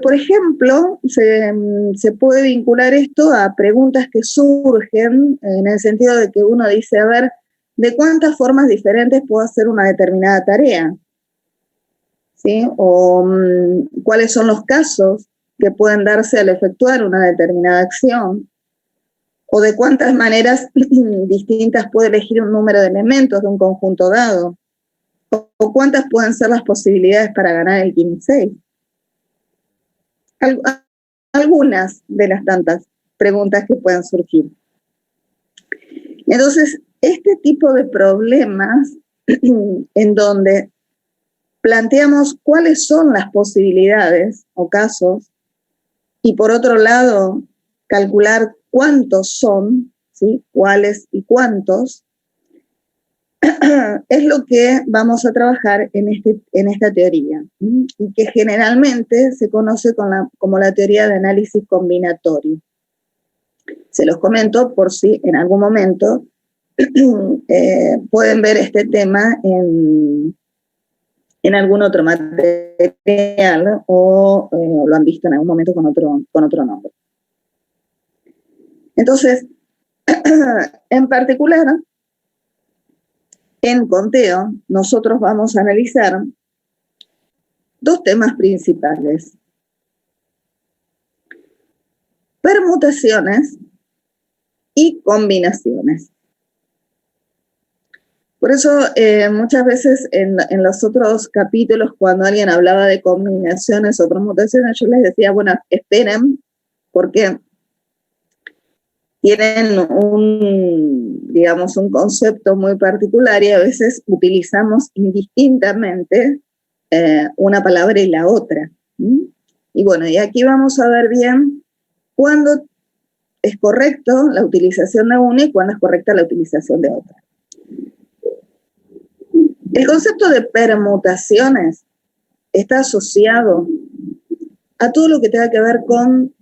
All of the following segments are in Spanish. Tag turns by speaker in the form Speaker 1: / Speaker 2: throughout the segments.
Speaker 1: por ejemplo, se puede vincular esto a preguntas que surgen en el sentido de que uno dice, a ver, ¿de cuántas formas diferentes puedo hacer una determinada tarea? ¿Sí? O cuáles son los casos que pueden darse al efectuar una determinada acción, o de cuántas maneras distintas puedo elegir un número de elementos de un conjunto dado, o cuántas pueden ser las posibilidades para ganar el 15. Algunas de las tantas preguntas que puedan surgir. Entonces, este tipo de problemas en donde planteamos cuáles son las posibilidades o casos, y por otro lado, calcular cuántos son, ¿sí? Cuáles y cuántos, es lo que vamos a trabajar en esta teoría, y que generalmente se conoce como la teoría de análisis combinatorio. Se los comento por si en algún momento pueden ver este tema en algún otro material o lo han visto en algún momento con otro nombre. Entonces, en particular, en conteo, nosotros vamos a analizar dos temas principales: permutaciones y combinaciones. Por eso muchas veces en los otros capítulos, cuando alguien hablaba de combinaciones o permutaciones, yo les decía, bueno, esperen, porque tienen digamos, un concepto muy particular y a veces utilizamos indistintamente una palabra y la otra. Y bueno, y aquí vamos a ver bien cuándo es correcto la utilización de una y cuándo es correcta la utilización de otra. El concepto de permutaciones está asociado a todo lo que tenga que ver con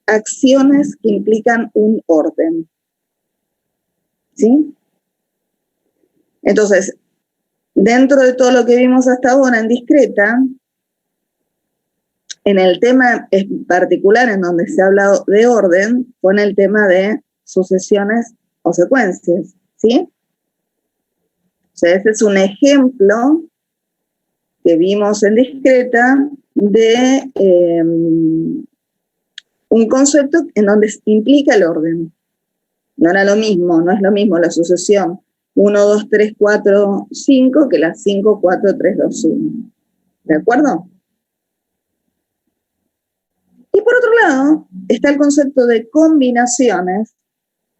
Speaker 1: acciones que implican un orden. ¿Sí? Entonces, dentro de todo lo que vimos hasta ahora en discreta, en el tema en particular en donde se ha hablado de orden, fue en el tema de sucesiones o secuencias. ¿Sí? O sea, este es un ejemplo que vimos en discreta de un concepto en donde implica el orden. No era lo mismo, no es lo mismo la sucesión 1, 2, 3, 4, 5 que la 5, 4, 3, 2, 1. ¿De acuerdo? Y por otro lado, está el concepto de combinaciones,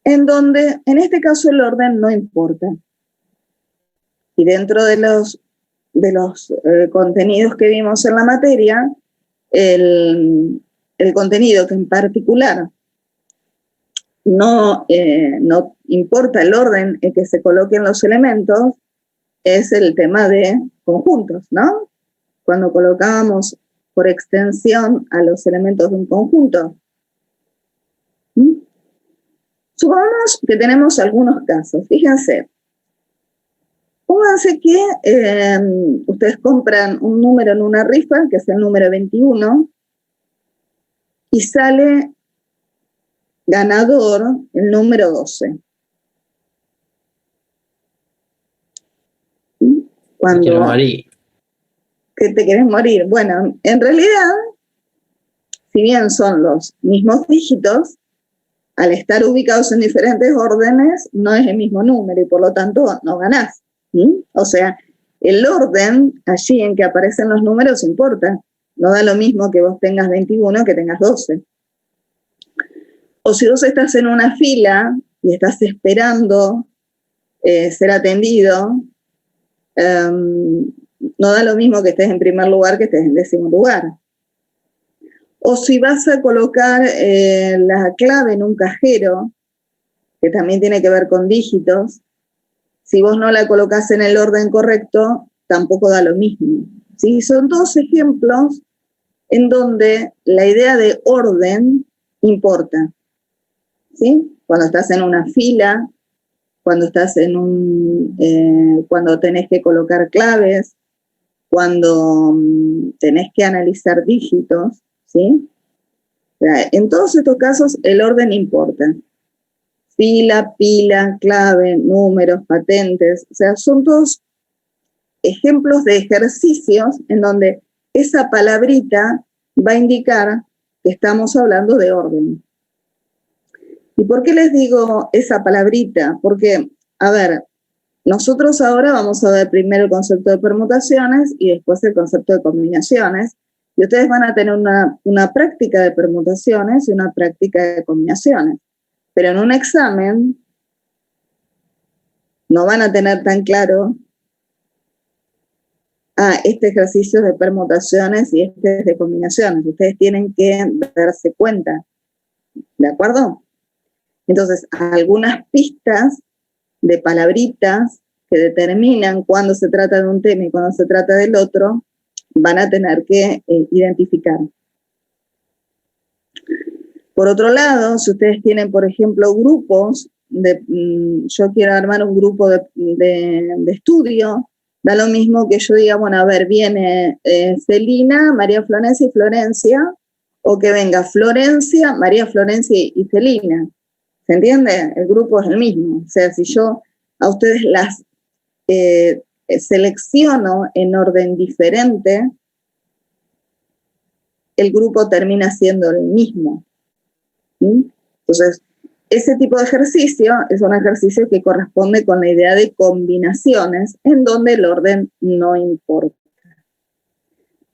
Speaker 1: en donde en este caso el orden no importa. Y dentro de los contenidos que vimos en la materia, el contenido que en particular no importa el orden en que se coloquen los elementos, es el tema de conjuntos, ¿no? Cuando colocábamos por extensión a los elementos de un conjunto. Supongamos que tenemos algunos casos. Fíjense, pónganse que ustedes compran un número en una rifa, que es el número 21, y sale ganador el número 12.
Speaker 2: Cuando, quiero morir.
Speaker 1: ¿Que te querés morir? Bueno, en realidad, si bien son los mismos dígitos, al estar ubicados en diferentes órdenes, no es el mismo número y por lo tanto no ganás. O sea, el orden allí en que aparecen los números importa. No da lo mismo que vos tengas 21 que tengas 12. O si vos estás en una fila y estás esperando ser atendido, no da lo mismo que estés en primer lugar que estés en 10º lugar. O si vas a colocar la clave en un cajero, que también tiene que ver con dígitos, si vos no la colocás en el orden correcto, tampoco da lo mismo. ¿Sí? Son dos ejemplos en donde la idea de orden importa. ¿Sí? Cuando estás en una fila, cuando estás cuando tenés que colocar claves, cuando tenés que analizar dígitos, ¿sí? O sea, en todos estos casos el orden importa. Fila, pila, clave, números, patentes, o sea, son todos ejemplos de ejercicios en donde esa palabrita va a indicar que estamos hablando de orden. ¿Y por qué les digo esa palabrita? Porque, a ver, nosotros ahora vamos a ver primero el concepto de permutaciones y después el concepto de combinaciones. Y ustedes van a tener una práctica de permutaciones y una práctica de combinaciones. Pero en un examen no van a tener tan claro este ejercicio de permutaciones y este es de combinaciones. Ustedes tienen que darse cuenta, ¿de acuerdo? Entonces, algunas pistas de palabritas que determinan cuándo se trata de un tema y cuándo se trata del otro, van a tener que identificar. Por otro lado, si ustedes tienen, por ejemplo, grupos, yo quiero armar un grupo de estudio, da lo mismo que yo diga, bueno, a ver, viene Celina, María Florencia y Florencia, o que venga Florencia, María Florencia y Celina. ¿Se entiende? El grupo es el mismo. O sea, si yo a ustedes las selecciono en orden diferente, el grupo termina siendo el mismo. ¿Sí? Entonces, ese tipo de ejercicio es un ejercicio que corresponde con la idea de combinaciones, en donde el orden no importa.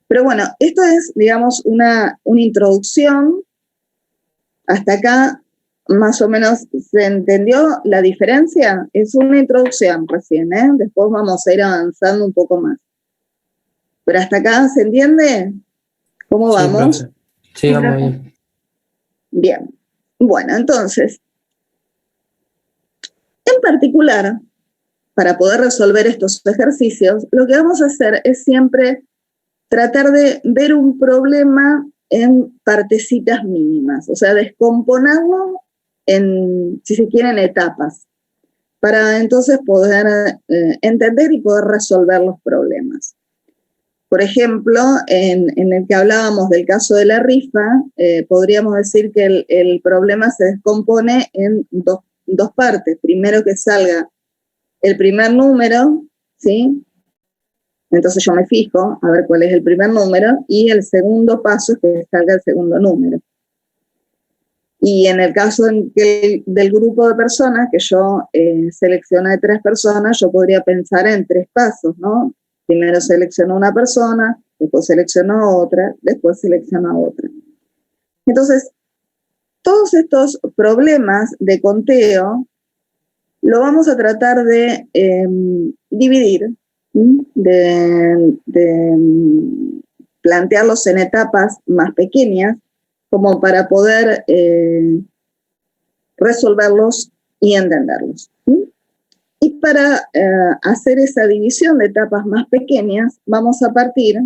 Speaker 1: Pero bueno, esto es, digamos, una introducción. Hasta acá, más o menos, ¿se entendió la diferencia? Es una introducción recién, ¿eh? Después vamos a ir avanzando un poco más. Pero hasta acá, ¿se entiende? ¿Cómo vamos?
Speaker 2: Profe. Sí, vamos bien.
Speaker 1: Bien. Bueno, entonces, en particular, para poder resolver estos ejercicios, lo que vamos a hacer es siempre tratar de ver un problema en partecitas mínimas, o sea, descomponerlo en, si se quieren, etapas, para entonces poder entender y poder resolver los problemas. Por ejemplo, en el que hablábamos del caso de la rifa, podríamos decir que el problema se descompone en dos partes. Primero que salga el primer número, ¿sí? Entonces yo me fijo a ver cuál es el primer número y el segundo paso es que salga el segundo número. Y en el caso del grupo de personas, que yo selecciono de 3 personas, yo podría pensar en 3 pasos, ¿no? Primero selecciono una persona, después selecciono otra, después selecciono otra. Entonces, todos estos problemas de conteo lo vamos a tratar de dividir, de plantearlos en etapas más pequeñas, como para poder resolverlos y entenderlos. Y para hacer esa división de etapas más pequeñas, vamos a partir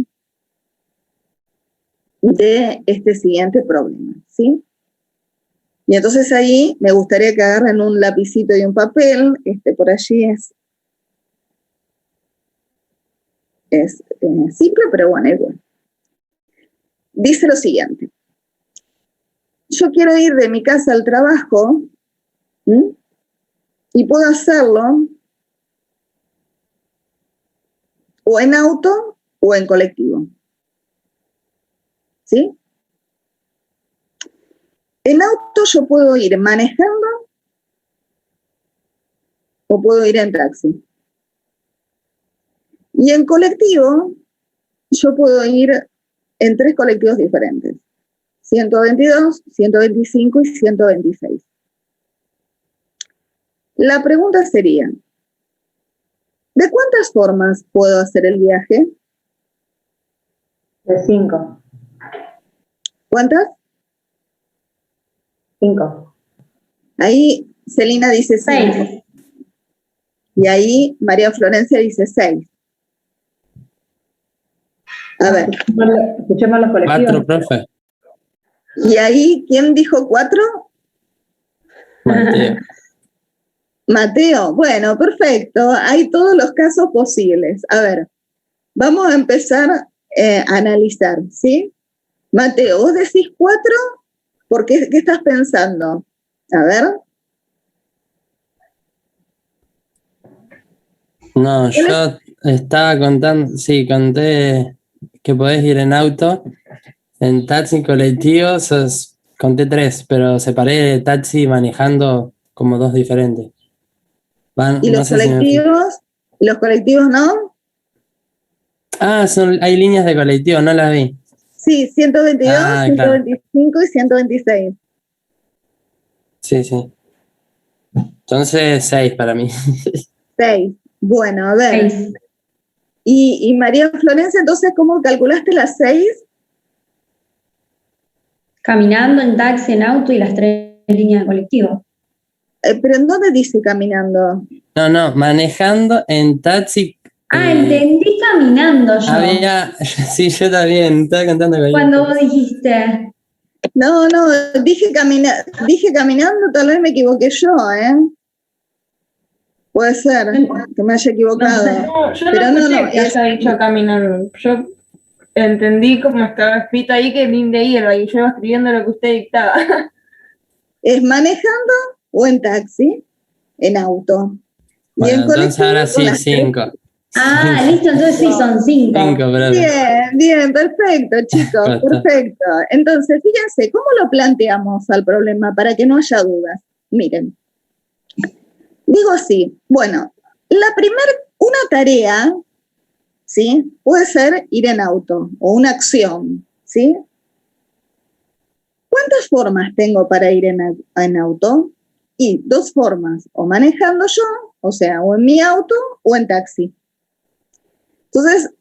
Speaker 1: de este siguiente problema, ¿sí? Y entonces ahí me gustaría que agarren un lapicito y un papel, por allí es simple, pero bueno, es bueno. Dice lo siguiente: yo quiero ir de mi casa al trabajo, ¿sí? Y puedo hacerlo o en auto o en colectivo, ¿sí? En auto yo puedo ir manejando o puedo ir en taxi. Y en colectivo yo puedo ir en 3 colectivos diferentes: 122, 125 y 126. La pregunta sería, ¿de cuántas formas puedo hacer el viaje?
Speaker 3: De 5.
Speaker 1: ¿Cuántas?
Speaker 3: 5.
Speaker 1: Ahí Celina dice 5. Y ahí María Florencia dice 6. A ver.
Speaker 3: Escuchemos los colectivos.
Speaker 2: 4, profe.
Speaker 1: ¿Y ahí quién dijo 4?
Speaker 2: Mateo.
Speaker 1: Mateo. Bueno, perfecto. Hay todos los casos posibles. A ver, Vamos a empezar a analizar, ¿sí? Mateo, vos decís 4, ¿por qué estás pensando? A ver.
Speaker 2: No, yo estaba contando, sí, conté que podés ir en auto, en taxi, colectivo, conté 3, pero separé taxi y manejando como 2 diferentes.
Speaker 1: ¿Y
Speaker 2: No
Speaker 1: los
Speaker 2: sé si me...
Speaker 1: colectivos? ¿Los colectivos no?
Speaker 2: hay líneas de colectivo, no las vi.
Speaker 1: Sí, 122,
Speaker 2: Claro.
Speaker 1: 125 y 126.
Speaker 2: Sí, sí. Entonces 6 para mí.
Speaker 1: 6. Bueno, a ver.
Speaker 3: 6.
Speaker 1: Y María Florencia, entonces, ¿cómo calculaste las 6?
Speaker 3: Caminando, en taxi, en auto y las 3 líneas de colectivo.
Speaker 1: ¿Pero en dónde dice caminando?
Speaker 2: No, manejando en taxi.
Speaker 3: Entendí caminando yo.
Speaker 2: Sí, yo también, estaba cantando con
Speaker 3: Cuando vos dijiste.
Speaker 1: No, dije caminando, tal vez me equivoqué yo, ¿eh? Puede ser que me haya equivocado.
Speaker 3: No sé.
Speaker 4: Yo no escuché que haya dicho caminando. Yo entendí como estaba escrito ahí que Linde iba y yo iba escribiendo lo que usted dictaba.
Speaker 1: ¿Es manejando o en taxi? En auto. Y en
Speaker 2: entonces
Speaker 1: colectivo
Speaker 2: ahora
Speaker 1: con
Speaker 2: sí,
Speaker 1: las
Speaker 2: 5.
Speaker 3: Listo, entonces sí, son 5.
Speaker 2: 5, pero...
Speaker 1: Bien, perfecto, chicos, perfecto. Entonces, fíjense, ¿cómo lo planteamos al problema para que no haya dudas? Miren, digo así, bueno, una tarea, ¿sí? Puede ser ir en auto o una acción, ¿sí? ¿Cuántas formas tengo para ir en auto? Y 2 formas, o manejando yo, o sea, o en mi auto o en taxi. Entonces,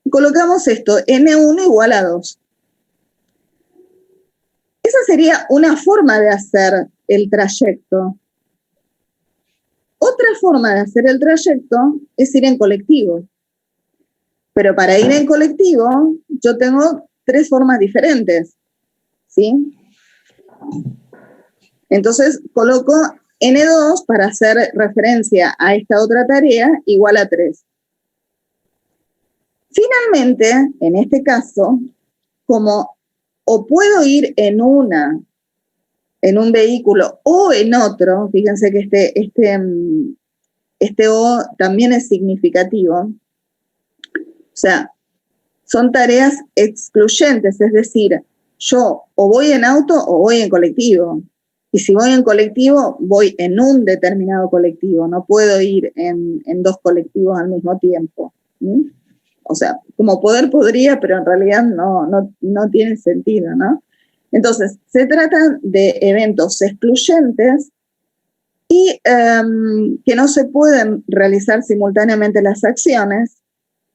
Speaker 1: colocamos esto, N1 igual a 2. Esa sería una forma de hacer el trayecto. Otra forma de hacer el trayecto es ir en colectivo. Pero para ir en colectivo, yo tengo 3 formas diferentes, ¿sí? Entonces, coloco N2 para hacer referencia a esta otra tarea igual a 3. Finalmente, en este caso, como o puedo ir en un vehículo o en otro, fíjense que este O también es significativo, o sea, son tareas excluyentes, es decir, yo o voy en auto o voy en colectivo. Y si voy en colectivo, voy en un determinado colectivo, no puedo ir en 2 colectivos al mismo tiempo. ¿Sí? O sea, como poder podría, pero en realidad no tiene sentido, ¿no? Entonces, se trata de eventos excluyentes y que no se pueden realizar simultáneamente las acciones.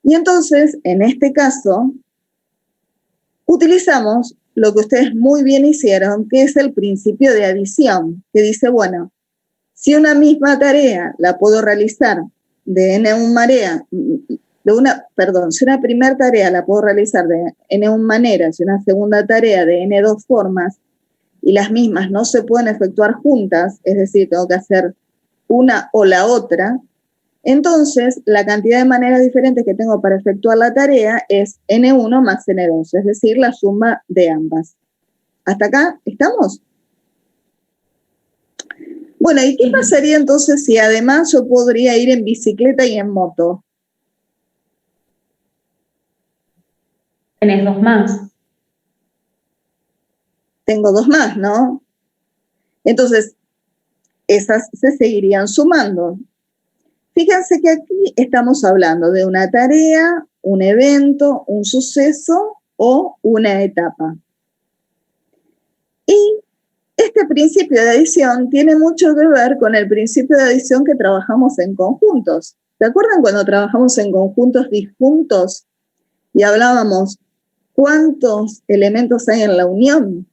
Speaker 1: Y entonces, en este caso, utilizamos lo que ustedes muy bien hicieron, que es el principio de adición, que dice, bueno, si una misma tarea la puedo realizar de N1 marea, si una primera tarea la puedo realizar de N1 maneras y una segunda tarea de N2 formas, y las mismas no se pueden efectuar juntas, es decir, tengo que hacer una o la otra, entonces la cantidad de maneras diferentes que tengo para efectuar la tarea es N1 más N2, es decir, la suma de ambas. ¿Hasta acá estamos? Bueno, ¿y qué pasaría entonces si además yo podría ir en bicicleta y en moto?
Speaker 3: Tenés 2 más.
Speaker 1: Tengo 2 más, ¿no? Entonces, esas se seguirían sumando. Fíjense que aquí estamos hablando de una tarea, un evento, un suceso o una etapa. Y este principio de adición tiene mucho que ver con el principio de adición que trabajamos en conjuntos. ¿Se acuerdan cuando trabajamos en conjuntos disjuntos y hablábamos cuántos elementos hay en la unión?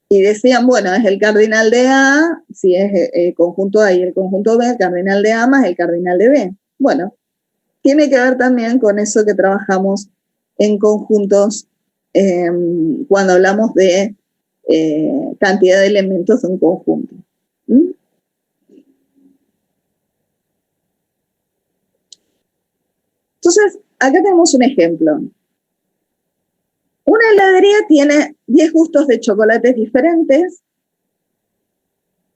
Speaker 1: Y decían, bueno, es el cardinal de A, si es el conjunto A y el conjunto B, el cardinal de A más el cardinal de B. Bueno, tiene que ver también con eso que trabajamos en conjuntos cuando hablamos de cantidad de elementos en conjunto. ¿Mm? Entonces, acá tenemos un ejemplo. Una heladería tiene 10 gustos de chocolates diferentes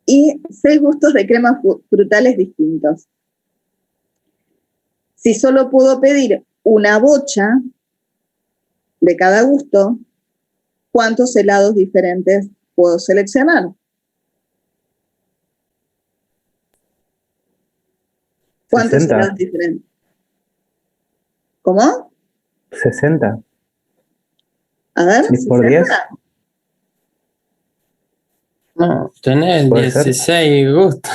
Speaker 1: y 6 gustos de cremas frutales distintos. Si solo puedo pedir una bocha de cada gusto, ¿cuántos helados diferentes puedo seleccionar? ¿Cuántos
Speaker 5: 60.
Speaker 1: helados diferentes? ¿Cómo?
Speaker 5: 60.
Speaker 1: A ver,
Speaker 5: 10 por 10.
Speaker 1: 60.
Speaker 2: No, tenés
Speaker 5: ¿Puede ser?
Speaker 2: 16 gustos.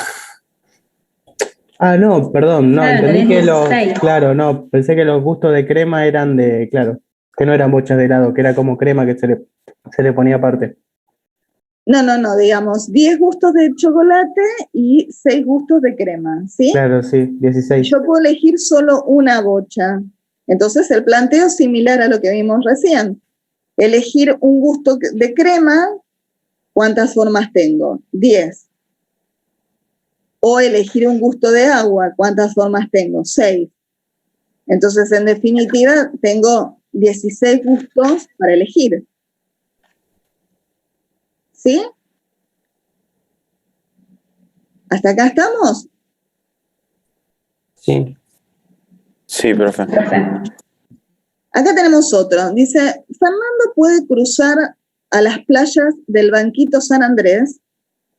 Speaker 5: Ah, no, perdón, no,
Speaker 3: Claro,
Speaker 5: entendí
Speaker 3: tenés
Speaker 5: que los,
Speaker 3: 16.
Speaker 5: claro, no, pensé que los gustos de crema eran de, claro, que no eran bochas de helado, que era como crema que se le ponía aparte.
Speaker 1: No, digamos 10 gustos de chocolate y 6 gustos de crema, ¿sí?
Speaker 5: Claro, sí, 16.
Speaker 1: Yo puedo elegir solo una bocha. Entonces el planteo es similar a lo que vimos recién. Elegir un gusto de crema, ¿cuántas formas tengo? 10. O elegir un gusto de agua, ¿cuántas formas tengo? 6. Entonces, en definitiva, tengo 16 gustos para elegir. ¿Sí? ¿Hasta acá estamos?
Speaker 2: Sí.
Speaker 6: Sí, profe.
Speaker 1: Acá tenemos otro. Dice, Fernando puede cruzar a las playas del Banquito San Andrés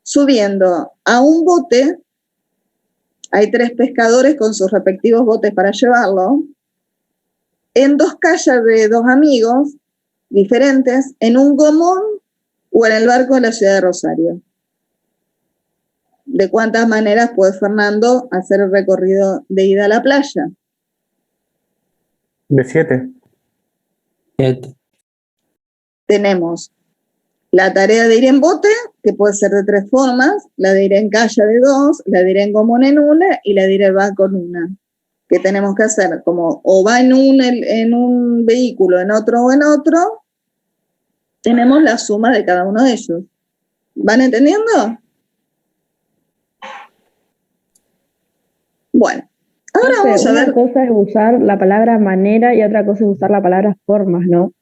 Speaker 1: subiendo a un bote. Hay 3 pescadores con sus respectivos botes para llevarlo. En 2 calles de 2 amigos diferentes, en un gomón o en el barco de la ciudad de Rosario. ¿De cuántas maneras puede Fernando hacer el recorrido de ida a la playa?
Speaker 5: De 7.
Speaker 2: 7.
Speaker 1: Tenemos la tarea de ir en bote, que puede ser de 3 formas, la de ir en calle de 2, la de ir en gomón en una y la de ir en barco en una. ¿Qué tenemos que hacer? Como o va en un vehículo, en otro o en otro, tenemos la suma de cada uno de ellos. ¿Van entendiendo? Bueno, ahora vamos a
Speaker 3: Una
Speaker 1: ver.
Speaker 3: cosa es usar la palabra manera y otra cosa es usar la palabra formas, ¿no?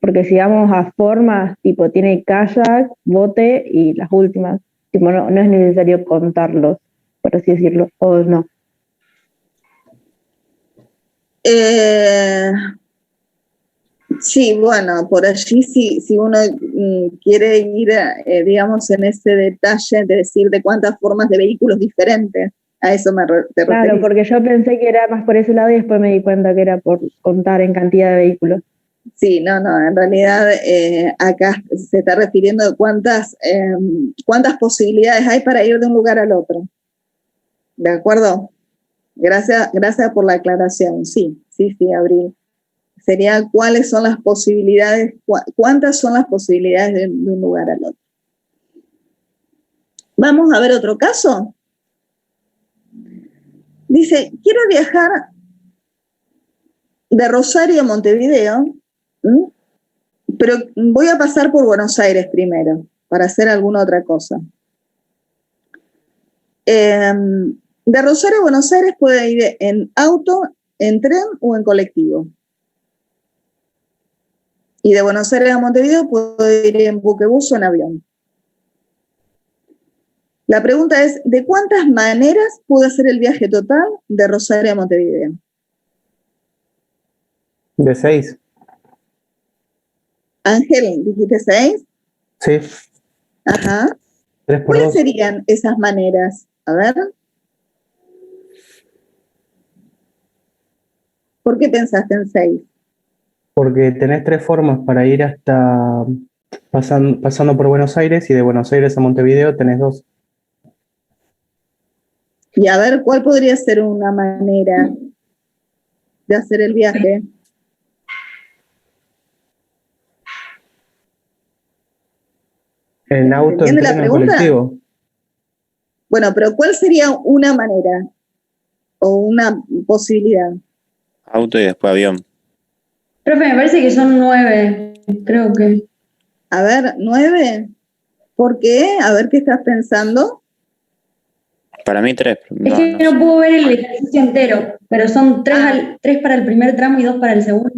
Speaker 3: Porque si vamos a formas, tipo tiene kayak, bote y las últimas, tipo no es necesario contarlos, por así decirlo, o no.
Speaker 1: Sí, bueno, por allí si uno quiere ir, digamos, en ese detalle de decir de cuántas formas de vehículos diferentes, a eso te
Speaker 3: Claro,
Speaker 1: referís.
Speaker 3: porque yo pensé que era más por ese lado y después me di cuenta que era por contar en cantidad de vehículos.
Speaker 1: Sí, no, en realidad acá se está refiriendo a cuántas posibilidades hay para ir de un lugar al otro. ¿De acuerdo? Gracias por la aclaración. Sí, Abril. Sería cuáles son las posibilidades, cuántas son las posibilidades de un lugar al otro. Vamos a ver otro caso. Dice, quiero viajar de Rosario a Montevideo, pero voy a pasar por Buenos Aires primero, para hacer alguna otra cosa. De Rosario a Buenos Aires puede ir en auto, en tren o en colectivo. Y de Buenos Aires a Montevideo puede ir en buquebús o en avión. La pregunta es, ¿de cuántas maneras puedo hacer el viaje total de Rosario a Montevideo?
Speaker 5: De 6.
Speaker 1: Ángel, ¿dijiste 6?
Speaker 5: Sí.
Speaker 1: Ajá.
Speaker 5: 3 por
Speaker 1: ¿Cuáles
Speaker 5: 2.
Speaker 1: serían esas maneras? A ver. ¿Por qué pensaste en 6?
Speaker 5: Porque tenés 3 formas para ir hasta pasando por Buenos Aires, y de Buenos Aires a Montevideo tenés 2.
Speaker 1: Y a ver, ¿cuál podría ser una manera de hacer el viaje?
Speaker 5: En auto, en
Speaker 1: ¿Entiende la
Speaker 5: tren o en
Speaker 1: pregunta?
Speaker 5: colectivo.
Speaker 1: Bueno, pero ¿cuál sería una manera o una posibilidad?
Speaker 6: Auto y después avión.
Speaker 3: Profe, me parece que son 9, creo que.
Speaker 1: A ver, 9. ¿Por qué? A ver qué estás pensando.
Speaker 6: Para mí 3.
Speaker 7: Es que no puedo ver el ejercicio entero, pero son 3 para el primer tramo y 2 para el segundo.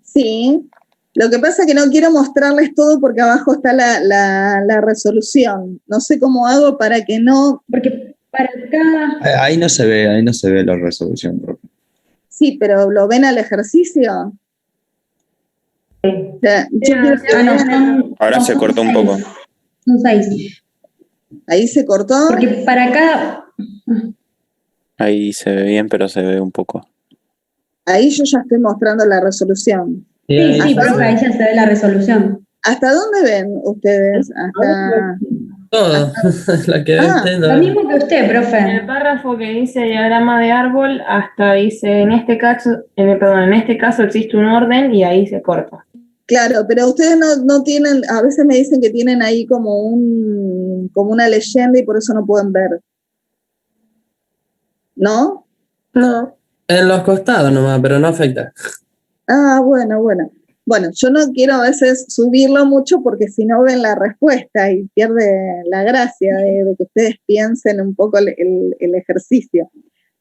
Speaker 1: Sí, lo que pasa es que no quiero mostrarles todo porque abajo está la resolución. No sé cómo hago para que no...
Speaker 7: Porque para cada...
Speaker 8: Ahí no se ve la resolución, profe.
Speaker 1: Sí, pero ¿lo ven al ejercicio? O sea, yo quiero que
Speaker 7: Ah, no,
Speaker 1: vean-
Speaker 6: Ahora se cortó un poco.
Speaker 7: Son 6.
Speaker 1: Ahí se cortó.
Speaker 7: Porque para cada...
Speaker 6: Ahí se ve bien, pero se ve un poco.
Speaker 1: Ahí yo ya estoy mostrando la resolución.
Speaker 3: Sí,
Speaker 2: ahí
Speaker 7: Sí,
Speaker 2: se
Speaker 7: profe,
Speaker 2: ve
Speaker 7: ahí ya se ve la resolución.
Speaker 1: ¿Hasta dónde ven ustedes? Hasta...
Speaker 2: todo. La que ve
Speaker 1: Ah,
Speaker 2: usted,
Speaker 7: Lo
Speaker 2: no.
Speaker 7: mismo que usted,
Speaker 4: En el
Speaker 7: profe.
Speaker 4: párrafo que dice diagrama de árbol, hasta dice, en este caso existe un orden y ahí se corta.
Speaker 1: Claro, pero ustedes no tienen, a veces me dicen que tienen ahí como una leyenda y por eso no pueden ver. ¿No?
Speaker 2: No. En los costados nomás, pero no afecta.
Speaker 1: Ah, bueno. Bueno, yo no quiero a veces subirlo mucho porque si no ven la respuesta y pierde la gracia de que ustedes piensen un poco el ejercicio.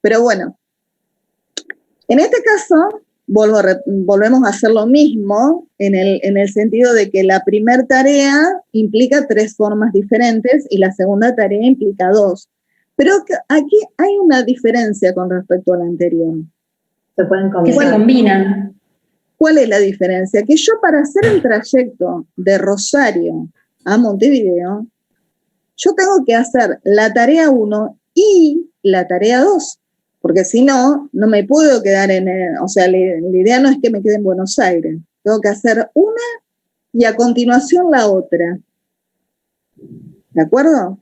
Speaker 1: Pero bueno, en este caso volvemos a hacer lo mismo en el sentido de que la primera tarea implica 3 formas diferentes y la segunda tarea implica 2. Pero aquí hay una diferencia con respecto a la anterior.
Speaker 7: Que se combinan.
Speaker 1: ¿Cuál es la diferencia? Que yo para hacer el trayecto de Rosario a Montevideo, yo tengo que hacer la tarea 1 y la tarea 2, porque si no, no me puedo quedar o sea, la idea no es que me quede en Buenos Aires, tengo que hacer una y a continuación la otra. ¿De acuerdo?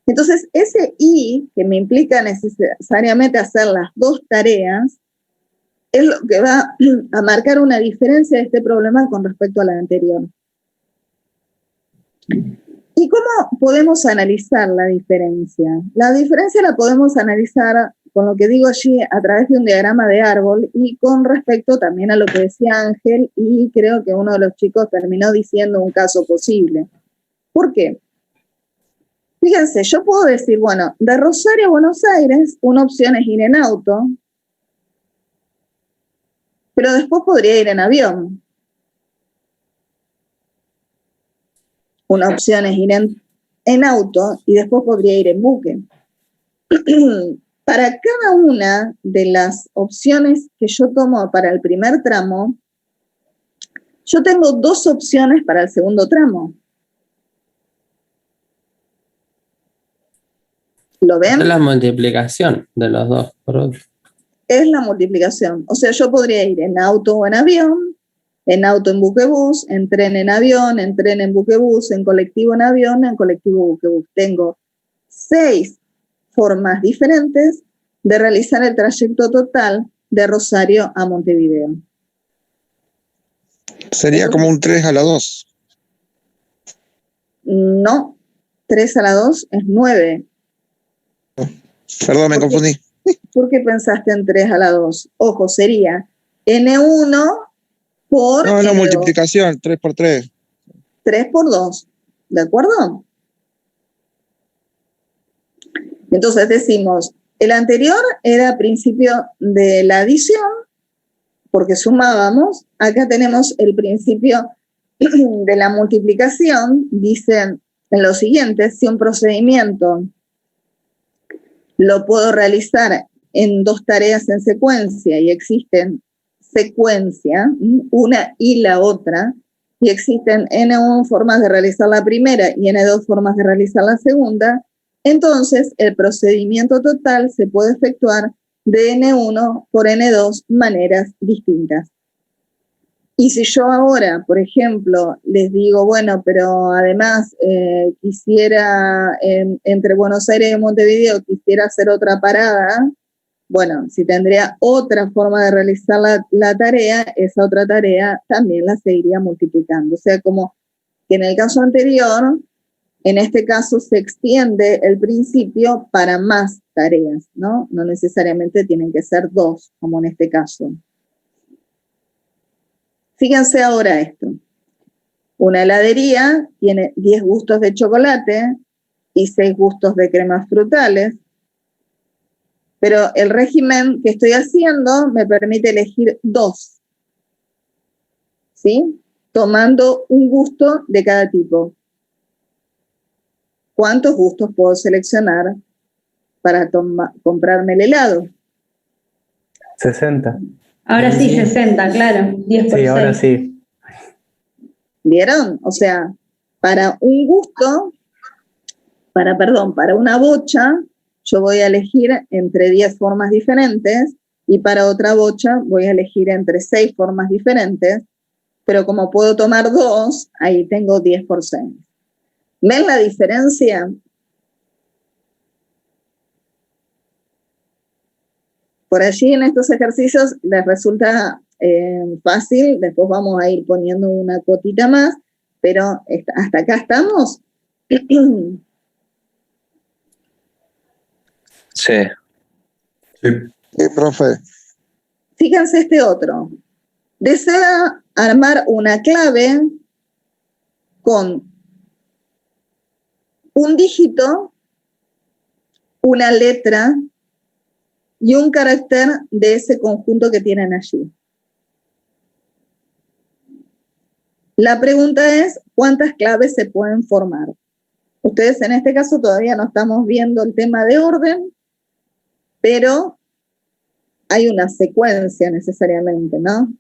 Speaker 1: Entonces, ese y, que me implica necesariamente hacer las 2 tareas, es lo que va a marcar una diferencia de este problema con respecto a la anterior. ¿Y cómo podemos analizar la diferencia? La diferencia la podemos analizar, con lo que digo allí, a través de un diagrama de árbol y con respecto también a lo que decía Ángel, y creo que uno de los chicos terminó diciendo un caso posible. ¿Por qué? Fíjense, yo puedo decir, bueno, de Rosario a Buenos Aires, una opción es ir en auto, pero después podría ir en avión. Una opción es ir en auto y después podría ir en buque. Para cada una de las opciones que yo tomo para el primer tramo, yo tengo 2 opciones para el segundo tramo. ¿Lo ven?
Speaker 2: Es la multiplicación de los dos.
Speaker 1: Es la multiplicación. O sea, yo podría ir en auto o en avión, en auto en buquebús, en tren en avión, en tren en buquebús, en colectivo en avión, en colectivo buquebús. Tengo 6 formas diferentes de realizar el trayecto total de Rosario a Montevideo.
Speaker 9: Sería como un 3 a la 2.
Speaker 1: No, 3 a la 2 es 9.
Speaker 9: Perdón, me confundí.
Speaker 1: ¿Por qué pensaste en 3 a la 2? Ojo, sería N1 por
Speaker 9: No,
Speaker 1: N2.
Speaker 9: multiplicación, 3 por 3.
Speaker 1: 3 por 2, ¿de acuerdo? Entonces decimos, el anterior era principio de la adición, porque sumábamos. Acá tenemos el principio de la multiplicación. Dicen en lo siguiente, si un procedimiento lo puedo realizar en 2 tareas en secuencia y existen secuencia, una y la otra, y existen N1 formas de realizar la primera y N2 formas de realizar la segunda, entonces el procedimiento total se puede efectuar de N1 por N2 maneras distintas. Y si yo ahora, por ejemplo, les digo, bueno, pero además quisiera, entre Buenos Aires y Montevideo, quisiera hacer otra parada, bueno, si tendría otra forma de realizar la tarea, esa otra tarea también la seguiría multiplicando. O sea, como que en el caso anterior, en este caso se extiende el principio para más tareas, ¿no? No necesariamente tienen que ser 2, como en este caso. Fíjense ahora esto. Una heladería tiene 10 gustos de chocolate, y 6 gustos de cremas frutales, pero el régimen que estoy haciendo me permite elegir 2, ¿sí? Tomando un gusto de cada tipo. ¿Cuántos gustos puedo seleccionar para comprarme el helado?
Speaker 5: 60.
Speaker 7: Ahora sí, 60, claro. 10 por
Speaker 5: Sí, ahora
Speaker 7: 6.
Speaker 5: sí.
Speaker 1: ¿Vieron? O sea, para un gusto, para una bocha, yo voy a elegir entre 10 formas diferentes y para otra bocha voy a elegir entre 6 formas diferentes, pero como puedo tomar 2, ahí tengo 10 por 6. ¿Ven la diferencia? Por allí en estos ejercicios les resulta fácil, después vamos a ir poniendo una cotita más, pero hasta acá estamos.
Speaker 6: Sí.
Speaker 9: Sí, profe.
Speaker 1: Fíjense este otro. Desea armar una clave con un dígito, una letra y un carácter de ese conjunto que tienen allí. La pregunta es, ¿cuántas claves se pueden formar? Ustedes en este caso todavía no estamos viendo el tema de orden, pero hay una secuencia necesariamente, ¿no?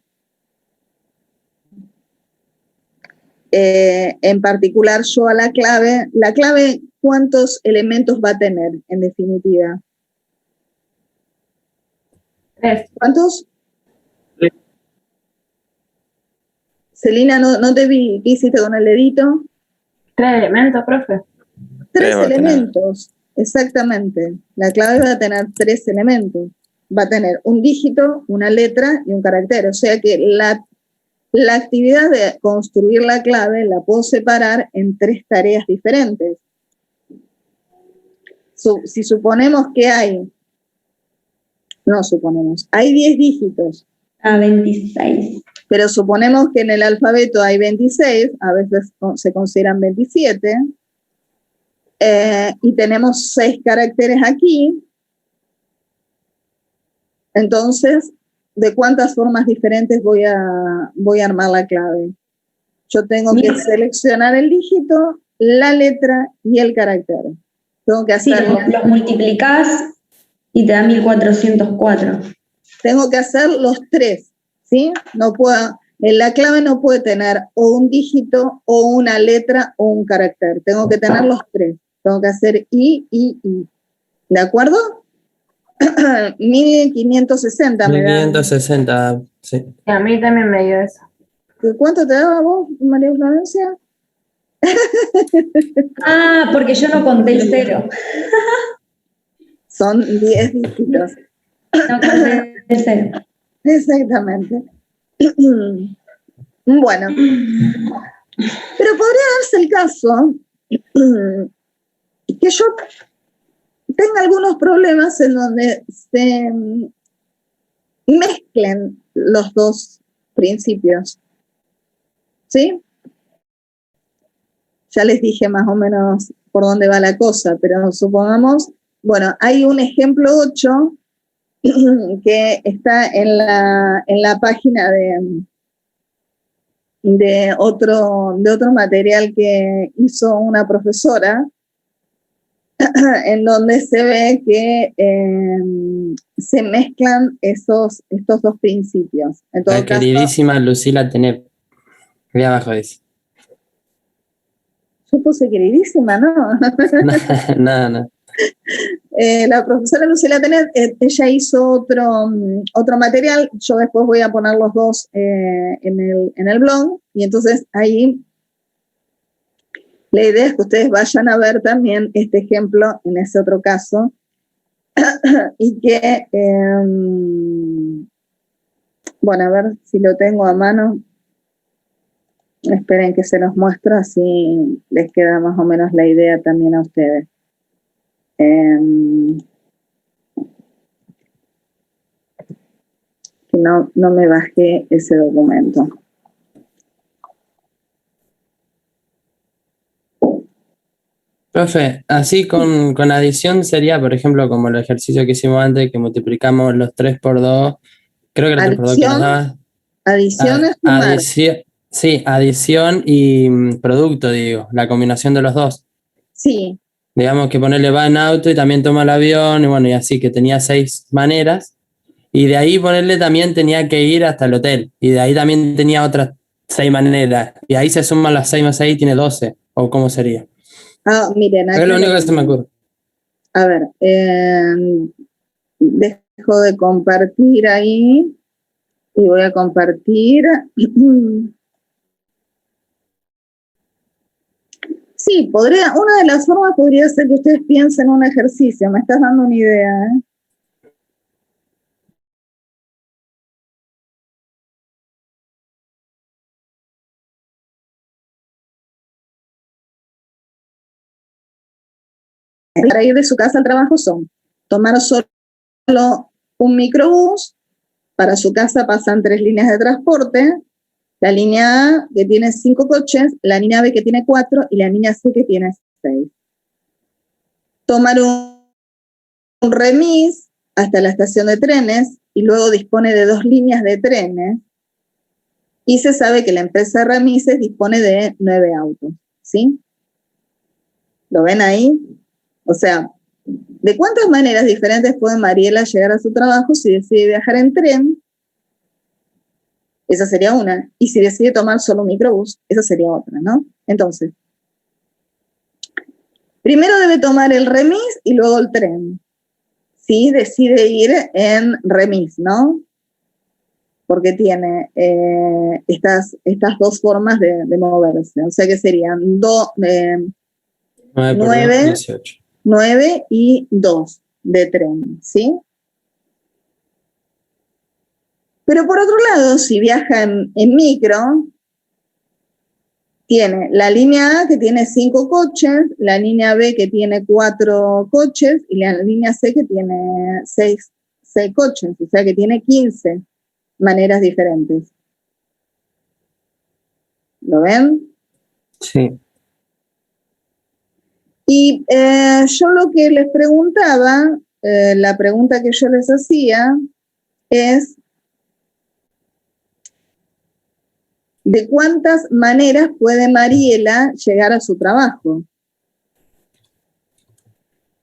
Speaker 1: En particular yo a la clave, ¿cuántos elementos va a tener en definitiva?
Speaker 4: 3.
Speaker 1: ¿Cuántos? Celina, no te vi, ¿qué hiciste con el dedito?
Speaker 4: 3 elementos, profe.
Speaker 1: 3
Speaker 6: va a tener.
Speaker 1: elementos, exactamente. La clave va a tener 3 elementos. Va a tener un dígito, una letra y un carácter. O sea que la actividad de construir la clave la puedo separar en 3 tareas diferentes. Si suponemos que hay 10 dígitos.
Speaker 7: 26.
Speaker 1: Pero suponemos que en el alfabeto hay 26, a veces se consideran 27, y tenemos 6 caracteres aquí. Entonces, ¿de cuántas formas diferentes voy a armar la clave? Yo tengo que seleccionar el dígito, la letra y el carácter. Tengo que
Speaker 7: Sí,
Speaker 1: hacerlo.
Speaker 7: los multiplicás y te da 1404.
Speaker 1: Tengo que hacer los 3, ¿sí? La clave no puede tener o un dígito, o una letra, o un carácter. Tengo que tener los 3. Tengo que hacer I. ¿De acuerdo? 1560 me da.
Speaker 2: 1560, sí.
Speaker 4: Y a mí también me dio eso.
Speaker 1: ¿Cuánto te daba vos, María Florencia?
Speaker 7: Ah, porque yo no conté el 0.
Speaker 1: Son 10 dígitos.
Speaker 7: No conté el 0.
Speaker 1: Exactamente. Bueno, pero podría darse el caso que yo tenga algunos problemas en donde se mezclen los 2 principios. ¿Sí? Ya les dije más o menos por dónde va la cosa, pero supongamos, bueno, hay un ejemplo 8 que está en la página de otro material que hizo una profesora, en donde se ve que se mezclan estos 2 principios. En todo
Speaker 2: La
Speaker 1: caso,
Speaker 2: queridísima Lucila Tenep. Ahí abajo dice.
Speaker 1: yo puse queridísima, ¿no?
Speaker 2: No.
Speaker 1: La profesora Lucila Tenet, ella hizo otro material, yo después voy a poner los 2 en el blog, y entonces ahí la idea es que ustedes vayan a ver también este ejemplo en ese otro caso, y que, bueno, a ver si lo tengo a mano. Esperen que se los muestro, así les queda más o menos la idea también a ustedes. No me bajé ese documento.
Speaker 2: Profe, así con adición sería, por ejemplo, como el ejercicio que hicimos antes, que multiplicamos los 3 por 2, creo que era 3 por 2 que nos
Speaker 1: Adición,
Speaker 2: daba.
Speaker 1: adición es sumar.
Speaker 2: Adición, sí, adición y producto, digo, la combinación de los dos.
Speaker 1: Sí,
Speaker 2: Digamos que ponerle va en auto y también toma el avión, y bueno, y así que tenía 6 maneras. Y de ahí ponerle también tenía que ir hasta el hotel. Y de ahí también tenía otras 6 maneras. Y ahí se suman las 6 más 6 y tiene 12. ¿O cómo sería?
Speaker 1: miren,
Speaker 2: Es
Speaker 1: aquí
Speaker 2: lo
Speaker 1: lo
Speaker 2: único que se me
Speaker 1: tengo.
Speaker 2: ocurre.
Speaker 1: A ver, dejo de compartir ahí y voy a compartir. Sí, una de las formas podría ser que ustedes piensen un ejercicio. Me estás dando una idea, ¿eh? Para ir de su casa al trabajo son tomar solo un microbús, para su casa pasan 3 líneas de transporte, la línea A que tiene 5 coches, la línea B que tiene 4 y la línea C que tiene 6. Tomar un remis hasta la estación de trenes y luego dispone de 2 líneas de trenes y se sabe que la empresa de remises dispone de 9 autos, ¿sí? ¿Lo ven ahí? O sea, ¿de cuántas maneras diferentes puede Mariela llegar a su trabajo si decide viajar en tren? Esa sería una. Y si decide tomar solo un microbús, esa sería otra, ¿no? Entonces, primero debe tomar el remis y luego el tren. Si decide ir en remis, ¿no? Porque tiene estas 2 formas de moverse. O sea que serían
Speaker 2: 9 por 2,
Speaker 1: 9,
Speaker 2: 18.
Speaker 1: 9 y 2 de tren, ¿sí? Pero por otro lado, si viaja en micro, tiene la línea A que tiene 5 coches, la línea B que tiene 4 coches y la línea C que tiene 6 coches, o sea que tiene 15 maneras diferentes. ¿Lo ven?
Speaker 2: Sí.
Speaker 1: Y yo lo que les preguntaba, la pregunta que yo les hacía es ¿de cuántas maneras puede Mariela llegar a su trabajo?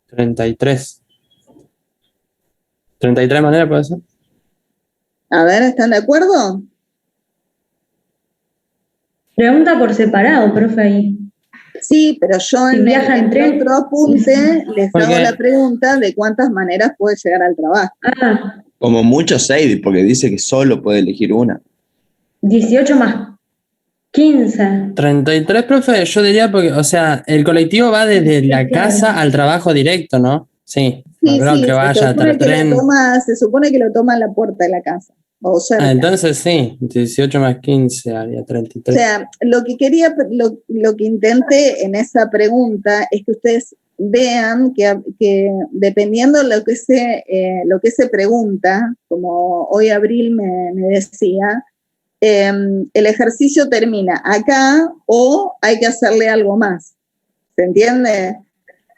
Speaker 2: 33. 33 maneras puede ser.
Speaker 1: A ver, ¿están de acuerdo?
Speaker 7: Pregunta por separado, profe, ahí.
Speaker 1: Sí, pero yo
Speaker 7: Si viaja en
Speaker 1: el
Speaker 7: tren,
Speaker 1: otro apunte les hago
Speaker 2: Porque-
Speaker 1: la pregunta de cuántas maneras puede llegar al trabajo.
Speaker 7: Ah,
Speaker 8: Como mucho 6, porque dice que solo puede elegir una.
Speaker 7: 18 más 15.
Speaker 2: 33, profe, yo diría porque, o sea, el colectivo va desde la
Speaker 7: Claro.
Speaker 2: casa al trabajo directo, ¿no? Sí, no
Speaker 1: Sí,
Speaker 2: creo
Speaker 1: sí,
Speaker 2: que vaya hasta el tren.
Speaker 1: se supone que lo toma en la puerta de la casa, o cerca.
Speaker 2: Entonces sí, 18 más 15 haría
Speaker 1: O
Speaker 2: 33.
Speaker 1: sea, lo que intenté en esa pregunta es que ustedes vean que dependiendo lo que se pregunta, como hoy Abril me decía, el ejercicio termina acá o hay que hacerle algo más. ¿Se entiende?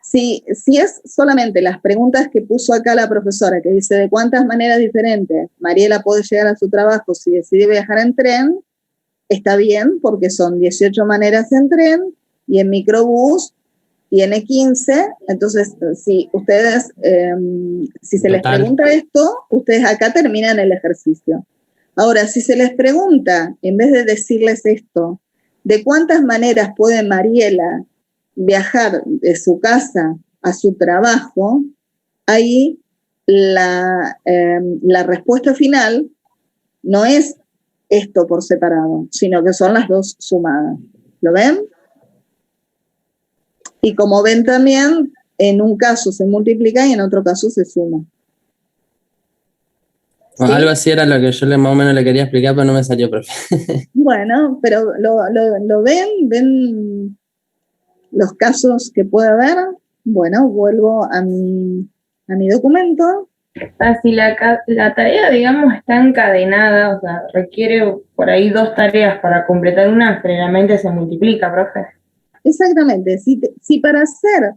Speaker 1: Si es solamente las preguntas que puso acá la profesora, que dice de cuántas maneras diferentes Mariela puede llegar a su trabajo si decide viajar en tren, está bien, porque son 18 maneras en tren y en microbús tiene 15. Entonces, si ustedes, si se les pregunta esto, ustedes acá terminan el ejercicio. Ahora, si se les pregunta, en vez de decirles esto, ¿de cuántas maneras puede Mariela viajar de su casa a su trabajo? Ahí la respuesta final no es esto por separado, sino que son las dos sumadas. ¿Lo ven? Y como ven también, en un caso se multiplica y en otro caso se suma.
Speaker 2: Bueno, algo así era lo que yo más o menos le quería explicar, pero no me salió, profe.
Speaker 1: Bueno, pero lo ven los casos que puede haber. Bueno, vuelvo a mi documento.
Speaker 4: Si la tarea, digamos, está encadenada, o sea, requiere por ahí 2 tareas para completar una, generalmente se multiplica, profe.
Speaker 1: exactamente, si para hacer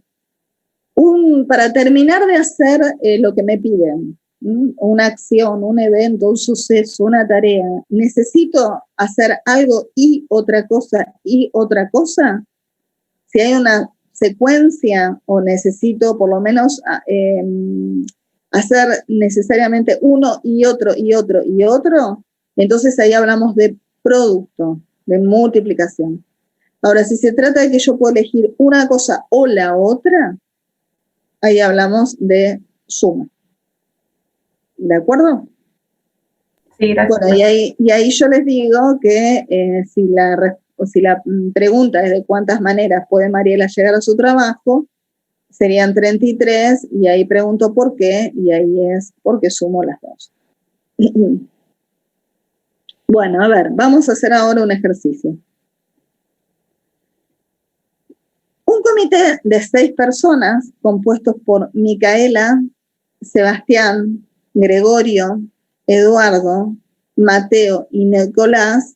Speaker 1: para terminar de hacer lo que me piden, una acción, un evento, un suceso, una tarea, necesito hacer algo y otra cosa, si hay una secuencia o necesito por lo menos hacer necesariamente uno y otro y otro y otro, entonces ahí hablamos de producto, de multiplicación. Ahora, si se trata de que yo puedo elegir una cosa o la otra, ahí hablamos de suma. ¿De acuerdo?
Speaker 4: Sí, gracias.
Speaker 1: Bueno, y ahí yo les digo que si la pregunta es de cuántas maneras puede Mariela llegar a su trabajo, serían 33, y ahí pregunto por qué, y ahí es porque sumo las dos. Bueno, a ver, vamos a hacer ahora un ejercicio. Un comité de 6 personas, compuestos por Micaela, Sebastián, Gregorio, Eduardo, Mateo y Nicolás,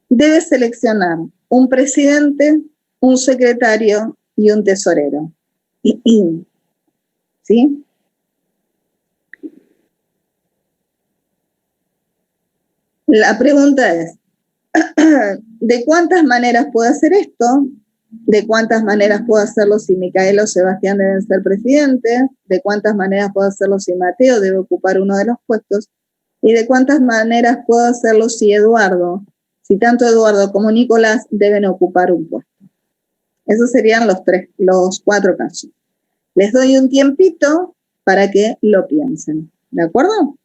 Speaker 1: debe seleccionar un presidente, un secretario y un tesorero. ¿Sí? La pregunta es, ¿de cuántas maneras puedo hacer esto? ¿De cuántas maneras puedo hacerlo si Micaela o Sebastián deben ser presidentes? ¿De cuántas maneras puedo hacerlo si Mateo debe ocupar uno de los puestos? ¿Y de cuántas maneras puedo hacerlo si tanto Eduardo como Nicolás deben ocupar un puesto? Esos serían los 4 casos. Les doy un tiempito para que lo piensen. ¿De acuerdo?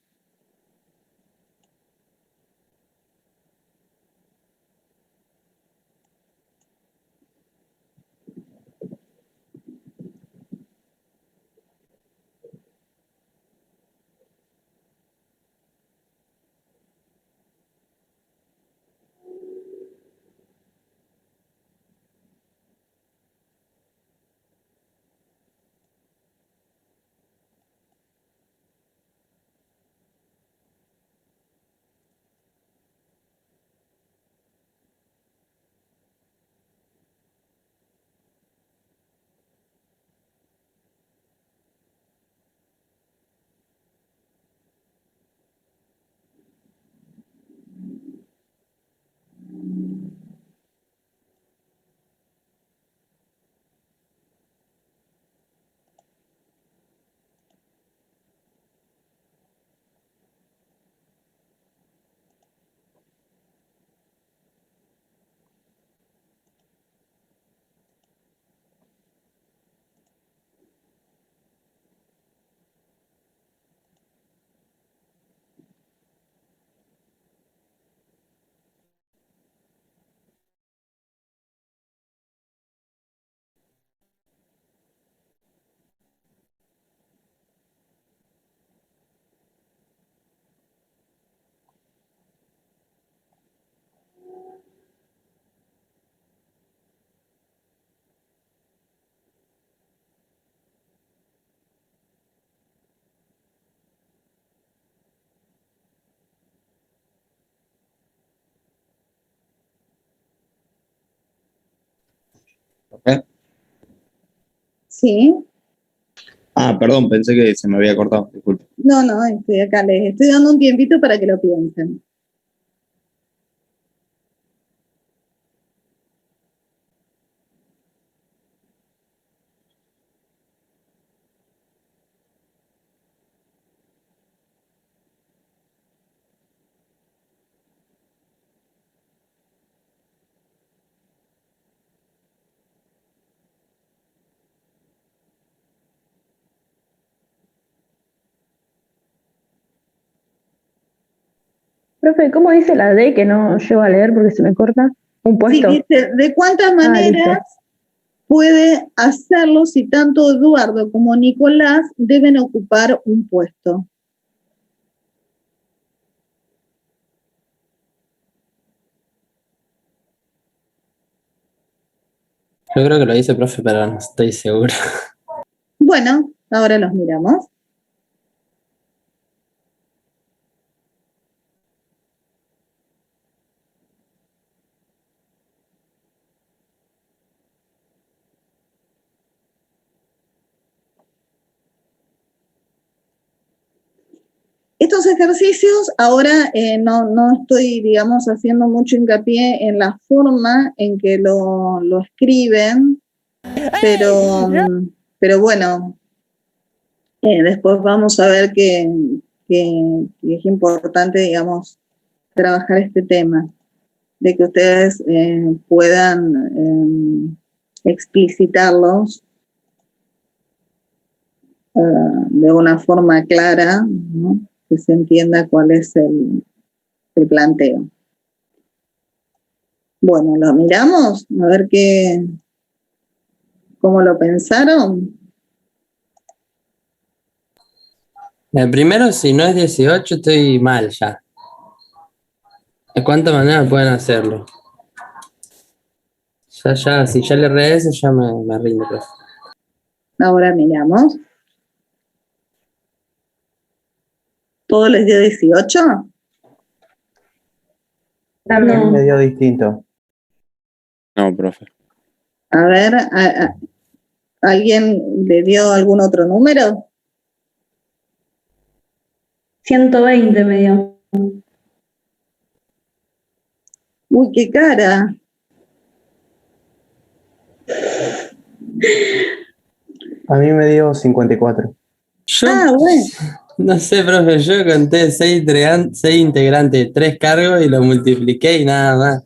Speaker 8: ¿Eh?
Speaker 1: Sí.
Speaker 8: Perdón, pensé que se me había cortado, disculpe.
Speaker 1: No, estoy acá. Les estoy dando un tiempito para que lo piensen.
Speaker 3: Profe, ¿cómo dice la D que no llego a leer porque se me corta? Un
Speaker 1: Sí,
Speaker 3: puesto.
Speaker 1: dice, ¿de cuántas
Speaker 3: listo.
Speaker 1: maneras puede hacerlo si tanto Eduardo como Nicolás deben ocupar un puesto?
Speaker 2: Yo creo que lo dice, profe, pero no estoy seguro.
Speaker 1: Bueno, ahora los miramos. Estos ejercicios, ahora no estoy, digamos, haciendo mucho hincapié en la forma en que lo escriben, pero bueno, después vamos a ver que es importante, digamos, trabajar este tema, de que ustedes puedan explicitarlos de una forma clara, ¿no? Que se entienda cuál es el planteo. Bueno, lo miramos, a ver cómo lo pensaron.
Speaker 2: Primero, si no es 18, estoy mal ya. ¿De cuánta manera pueden hacerlo? Si ya le erré eso, ya me rindo, profe.
Speaker 1: Ahora miramos. ¿Todo les dio 18?
Speaker 4: También.
Speaker 5: Medio distinto.
Speaker 6: No, profe.
Speaker 1: A ver, ¿alguien le dio algún otro número?
Speaker 7: 120 me dio.
Speaker 1: Uy, qué cara.
Speaker 5: A mí me dio 54.
Speaker 2: Yo,
Speaker 1: Bueno.
Speaker 2: no sé, profe, yo conté 6 integrantes, 3 cargos y lo multipliqué y nada más.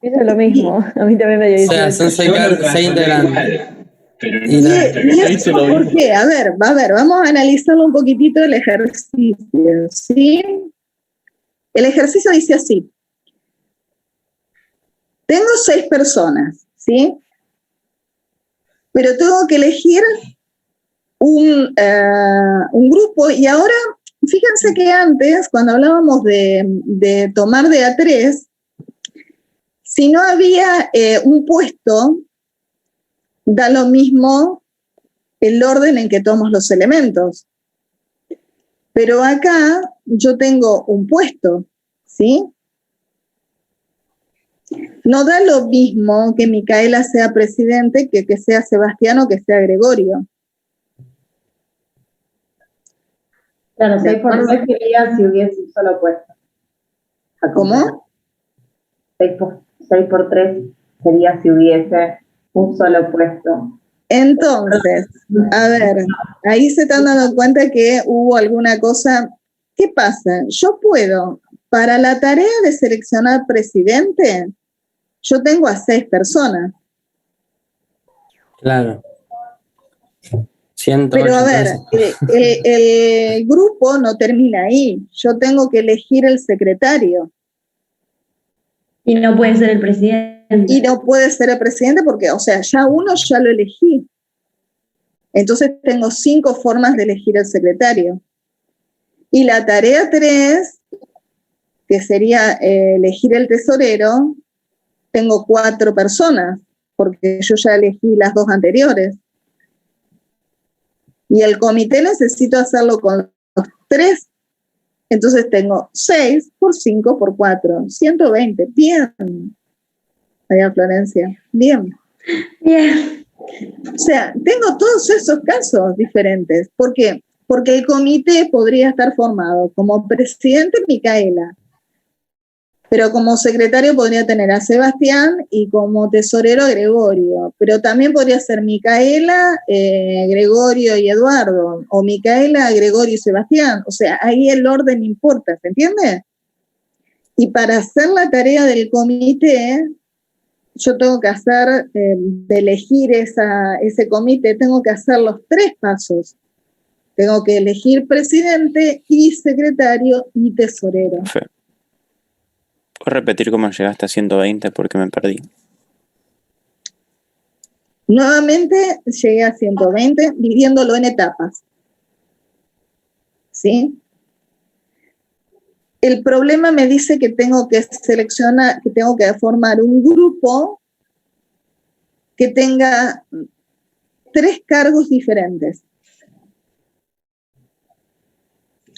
Speaker 3: Hice lo mismo, a mí también me dio
Speaker 2: O sea,
Speaker 3: 18.
Speaker 2: son 6 integrantes.
Speaker 1: ¿Y eso por qué? A ver, vamos a analizarlo un poquitito el ejercicio, ¿sí? El ejercicio dice así. Tengo 6 personas, ¿sí? Pero tengo que elegir un grupo, y ahora, fíjense que antes, cuando hablábamos de tomar de a 3, si no había un puesto, da lo mismo el orden en que tomo los elementos. Pero acá yo tengo un puesto, ¿sí? No da lo mismo que Micaela sea presidente que sea Sebastián o que sea Gregorio.
Speaker 10: Claro, 6 por 3 sería si hubiese un solo puesto.
Speaker 1: ¿Cómo?
Speaker 10: 6 por 3 sería si hubiese un solo puesto.
Speaker 1: Entonces, a ver, ahí se están dando cuenta que hubo alguna cosa. ¿Qué pasa? Yo puedo, para la tarea de seleccionar presidente, yo tengo a 6 personas.
Speaker 2: Claro. 108,
Speaker 1: pero a ver, el grupo no termina ahí. Yo tengo que elegir el secretario.
Speaker 7: Y no puede ser el presidente.
Speaker 1: Y no puede ser el presidente porque, o sea, ya lo elegí. Entonces tengo 5 formas de elegir el secretario. Y la tarea 3, que sería elegir el tesorero, tengo 4 personas, porque yo ya elegí las 2 anteriores. Y el comité necesito hacerlo con los 3. Entonces tengo 6 por 5 por 4, 120. Bien. Allá Florencia. Bien.
Speaker 7: Bien.
Speaker 1: O sea, tengo todos esos casos diferentes. ¿Por qué? Porque el comité podría estar formado como presidente Micaela, pero como secretario podría tener a Sebastián y como tesorero a Gregorio, pero también podría ser Micaela, Gregorio y Eduardo, o Micaela, Gregorio y Sebastián. O sea, ahí el orden importa, ¿se entiende? Y para hacer la tarea del comité, yo tengo que hacer, de elegir ese comité, tengo que hacer los 3 pasos. Tengo que elegir presidente y secretario y tesorero.
Speaker 6: ¿Puedo repetir cómo llegaste a 120 porque me perdí?
Speaker 1: Nuevamente llegué a 120 dividiéndolo en etapas. ¿Sí? El problema me dice que tengo que seleccionar, que tengo que formar un grupo que tenga 3 cargos diferentes.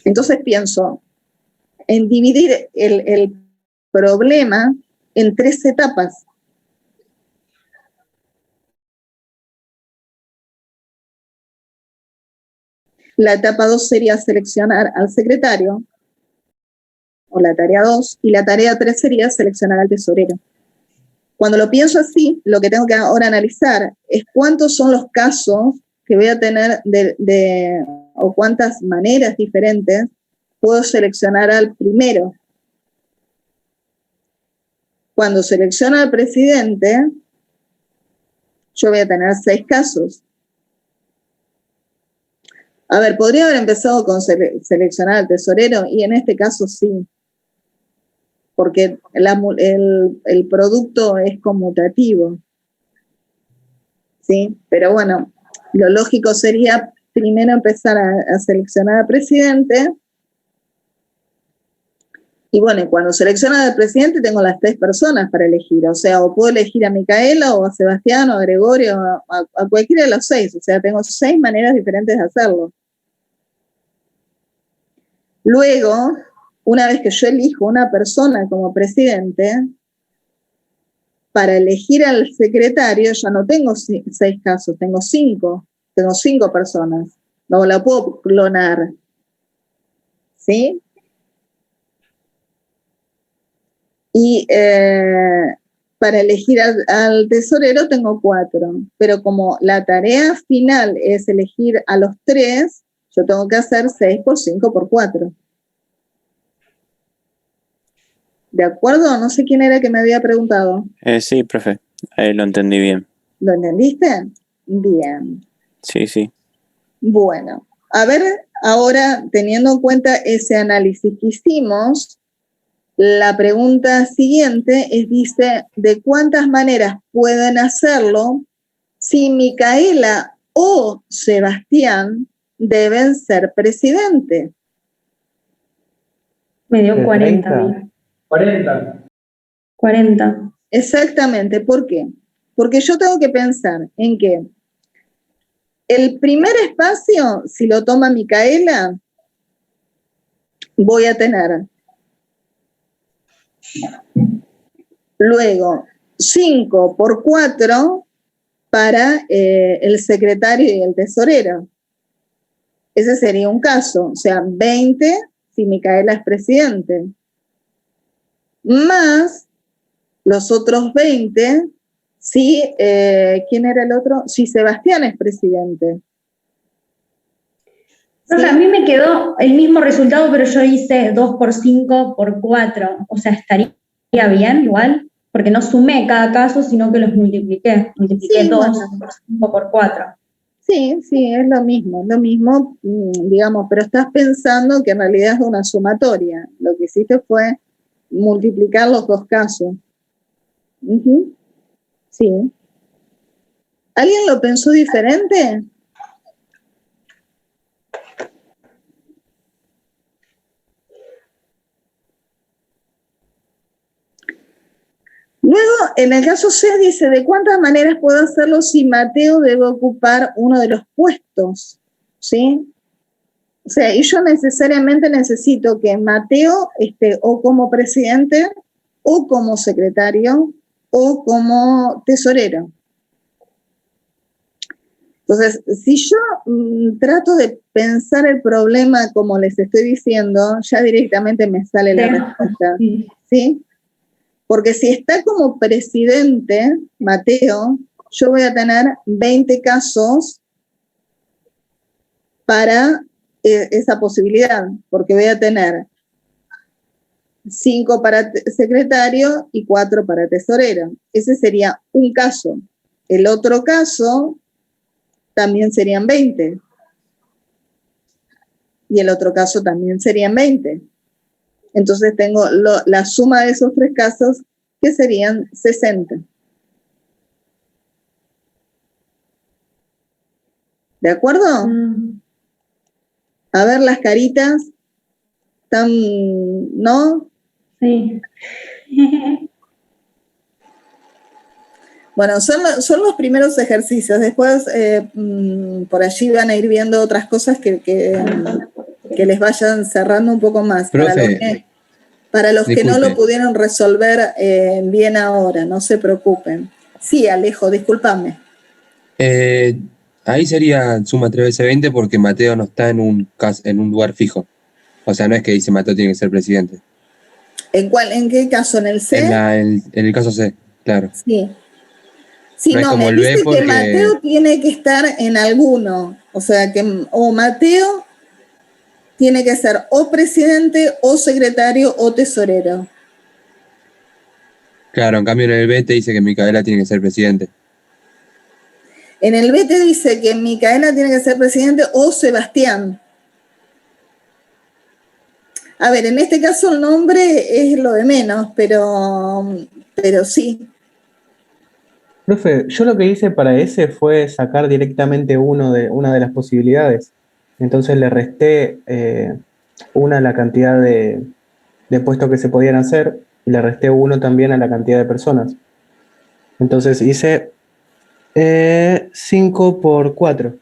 Speaker 1: Entonces pienso en dividir el problema en 3 etapas. La etapa 2 sería seleccionar al secretario, o la tarea 2, y la tarea 3 sería seleccionar al tesorero. Cuando lo pienso así, lo que tengo que ahora analizar es cuántos son los casos que voy a tener o cuántas maneras diferentes puedo seleccionar al primero. Cuando selecciono al presidente, yo voy a tener 6 casos. A ver, podría haber empezado con seleccionar al tesorero, y en este caso sí, porque el producto es conmutativo, ¿sí? Pero bueno, lo lógico sería primero empezar a seleccionar al presidente, y bueno, cuando selecciono al presidente tengo las 3 personas para elegir, o sea, o puedo elegir a Micaela, o a Sebastián, o a Gregorio, a cualquiera de los 6, o sea, tengo 6 maneras diferentes de hacerlo. Luego, una vez que yo elijo una persona como presidente, para elegir al secretario ya no tengo 6 casos, tengo 5. Tengo 5 personas. No la puedo clonar. ¿Sí? Y para elegir al tesorero tengo 4. Pero como la tarea final es elegir a los 3, yo tengo que hacer 6 por 5 por 4. ¿De acuerdo? No sé quién era que me había preguntado.
Speaker 6: Sí, profe, ahí lo entendí bien.
Speaker 1: ¿Lo entendiste? Bien.
Speaker 6: Sí.
Speaker 1: Bueno, a ver, ahora teniendo en cuenta ese análisis que hicimos, la pregunta siguiente dice, ¿de cuántas maneras pueden hacerlo si Micaela o Sebastián deben ser presidente?
Speaker 7: Me dio 40. 40.
Speaker 1: Exactamente, ¿por qué? Porque yo tengo que pensar en que el primer espacio, si lo toma Micaela, voy a tener luego 5 por 4 para el secretario y el tesorero. Ese sería un caso, o sea, 20 si Micaela es presidente, más los otros 20 si, ¿quién era el otro? Si Sebastián es presidente.
Speaker 7: Profe, a mí me quedó el mismo resultado, pero yo hice 2 por 5 por 4. O sea, estaría bien igual, porque no sumé cada caso, sino que los multipliqué. Multipliqué
Speaker 1: Sí,
Speaker 7: 2
Speaker 1: bueno.
Speaker 7: por 5 por 4.
Speaker 1: Sí, es lo mismo, digamos, pero estás pensando que en realidad es una sumatoria. Lo que hiciste fue multiplicar los 2 casos. Uh-huh. Sí. ¿Alguien lo pensó diferente? Luego, en el caso C dice, ¿de cuántas maneras puedo hacerlo si Mateo debe ocupar uno de los puestos? ¿Sí? O sea, y yo necesariamente necesito que Mateo esté o como presidente, o como secretario, o como tesorero. Entonces, si yo trato de pensar el problema como les estoy diciendo, ya directamente me sale la respuesta. ¿Sí? Porque si está como presidente, Mateo, yo voy a tener 20 casos para esa posibilidad, porque voy a tener 5 para secretario y 4 para tesorero. Ese sería un caso. El otro caso también serían 20. Y el otro caso también serían 20. Entonces tengo la suma de esos 3 casos, que serían 60. ¿De acuerdo? A ver las caritas. ¿Están, no?
Speaker 7: Sí.
Speaker 1: Bueno, son los primeros ejercicios. Después por allí van a ir viendo otras cosas que les vayan cerrando un poco más.
Speaker 11: Profe,
Speaker 1: para los que
Speaker 11: disculpe.
Speaker 1: no lo pudieron resolver bien ahora, no se preocupen. Sí, Alejo, discúlpame.
Speaker 11: Ahí sería suma 3 veces 20 porque Mateo no está en un lugar fijo. O sea, no es que dice Mateo tiene que ser presidente.
Speaker 1: ¿En qué caso? ¿En el C?
Speaker 11: En el caso C, claro.
Speaker 1: Sí. Sí,
Speaker 11: No es
Speaker 1: no,
Speaker 11: como
Speaker 1: me
Speaker 11: el B
Speaker 1: dice que
Speaker 11: porque...
Speaker 1: Mateo tiene que estar en alguno. O sea, que o Mateo tiene que ser o presidente, o secretario, o tesorero.
Speaker 11: Claro, en cambio en el B te dice que Micaela tiene que ser presidente.
Speaker 1: En el B te dice que Micaela tiene que ser presidente o Sebastián. A ver, en este caso el nombre es lo de menos, pero sí.
Speaker 5: Profe, yo lo que hice para ese fue sacar directamente una de las posibilidades. Entonces le resté una a la cantidad de puestos que se podían hacer y le resté uno también a la cantidad de personas. Entonces hice 5 por 4.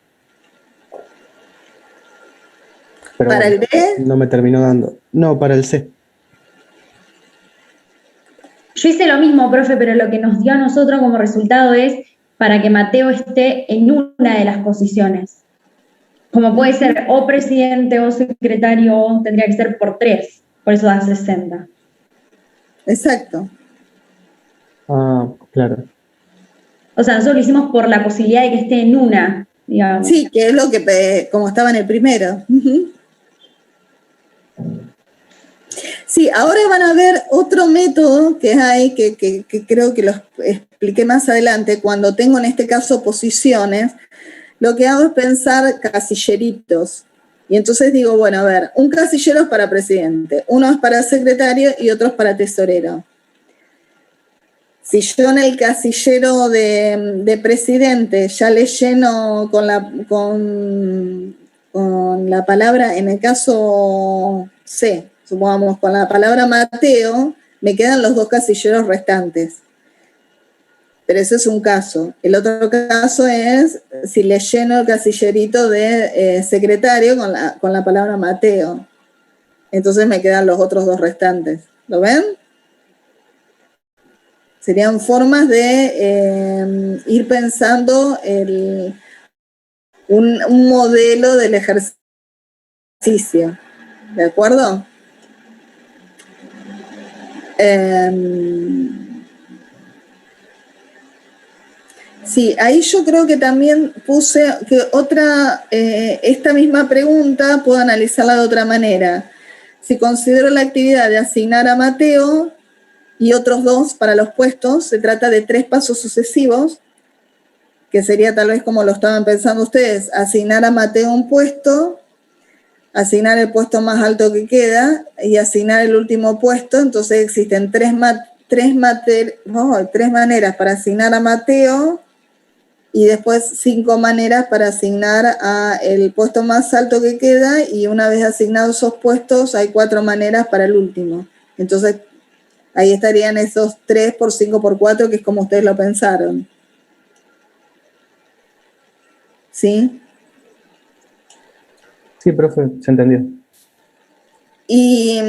Speaker 5: Pero
Speaker 1: ¿Para
Speaker 5: bueno,
Speaker 1: el B?
Speaker 5: no me terminó dando. No, para el C.
Speaker 7: Yo hice lo mismo, profe, pero lo que nos dio a nosotros como resultado es para que Mateo esté en una de las posiciones. Como puede ser o presidente o secretario, o tendría que ser por 3, por eso da 60.
Speaker 1: Exacto.
Speaker 5: Ah, claro.
Speaker 7: O sea, nosotros lo hicimos por la posibilidad de que esté en una, digamos.
Speaker 1: Sí, que es lo que, como estaba en el primero. Sí, ahora van a ver otro método que hay, que creo que lo expliqué más adelante, cuando tengo en este caso posiciones, lo que hago es pensar casilleritos. Y entonces digo, bueno, a ver, un casillero es para presidente, uno es para secretario y otro es para tesorero. Si yo en el casillero de presidente ya le lleno con la palabra, en el caso C, supongamos con la palabra Mateo, me quedan los 2 casilleros restantes. Pero ese es un caso. El otro caso es si le lleno el casillerito de secretario con la palabra Mateo. Entonces me quedan los otros 2 restantes. ¿Lo ven? Serían formas de ir pensando un modelo del ejercicio. ¿De acuerdo? Sí, ahí yo creo que también puse que esta misma pregunta puedo analizarla de otra manera. Si considero la actividad de asignar a Mateo y otros 2 para los puestos, se trata de 3 pasos sucesivos, que sería tal vez como lo estaban pensando ustedes, asignar a Mateo un puesto, asignar el puesto más alto que queda y asignar el último puesto. Entonces existen 3 maneras para asignar a Mateo y después 5 maneras para asignar a el puesto más alto que queda, y una vez asignados esos puestos hay 4 maneras para el último. Entonces ahí estarían esos 3 por 5 por 4, que es como ustedes lo pensaron. ¿Sí?
Speaker 5: Sí, profe, se entendió.
Speaker 1: Y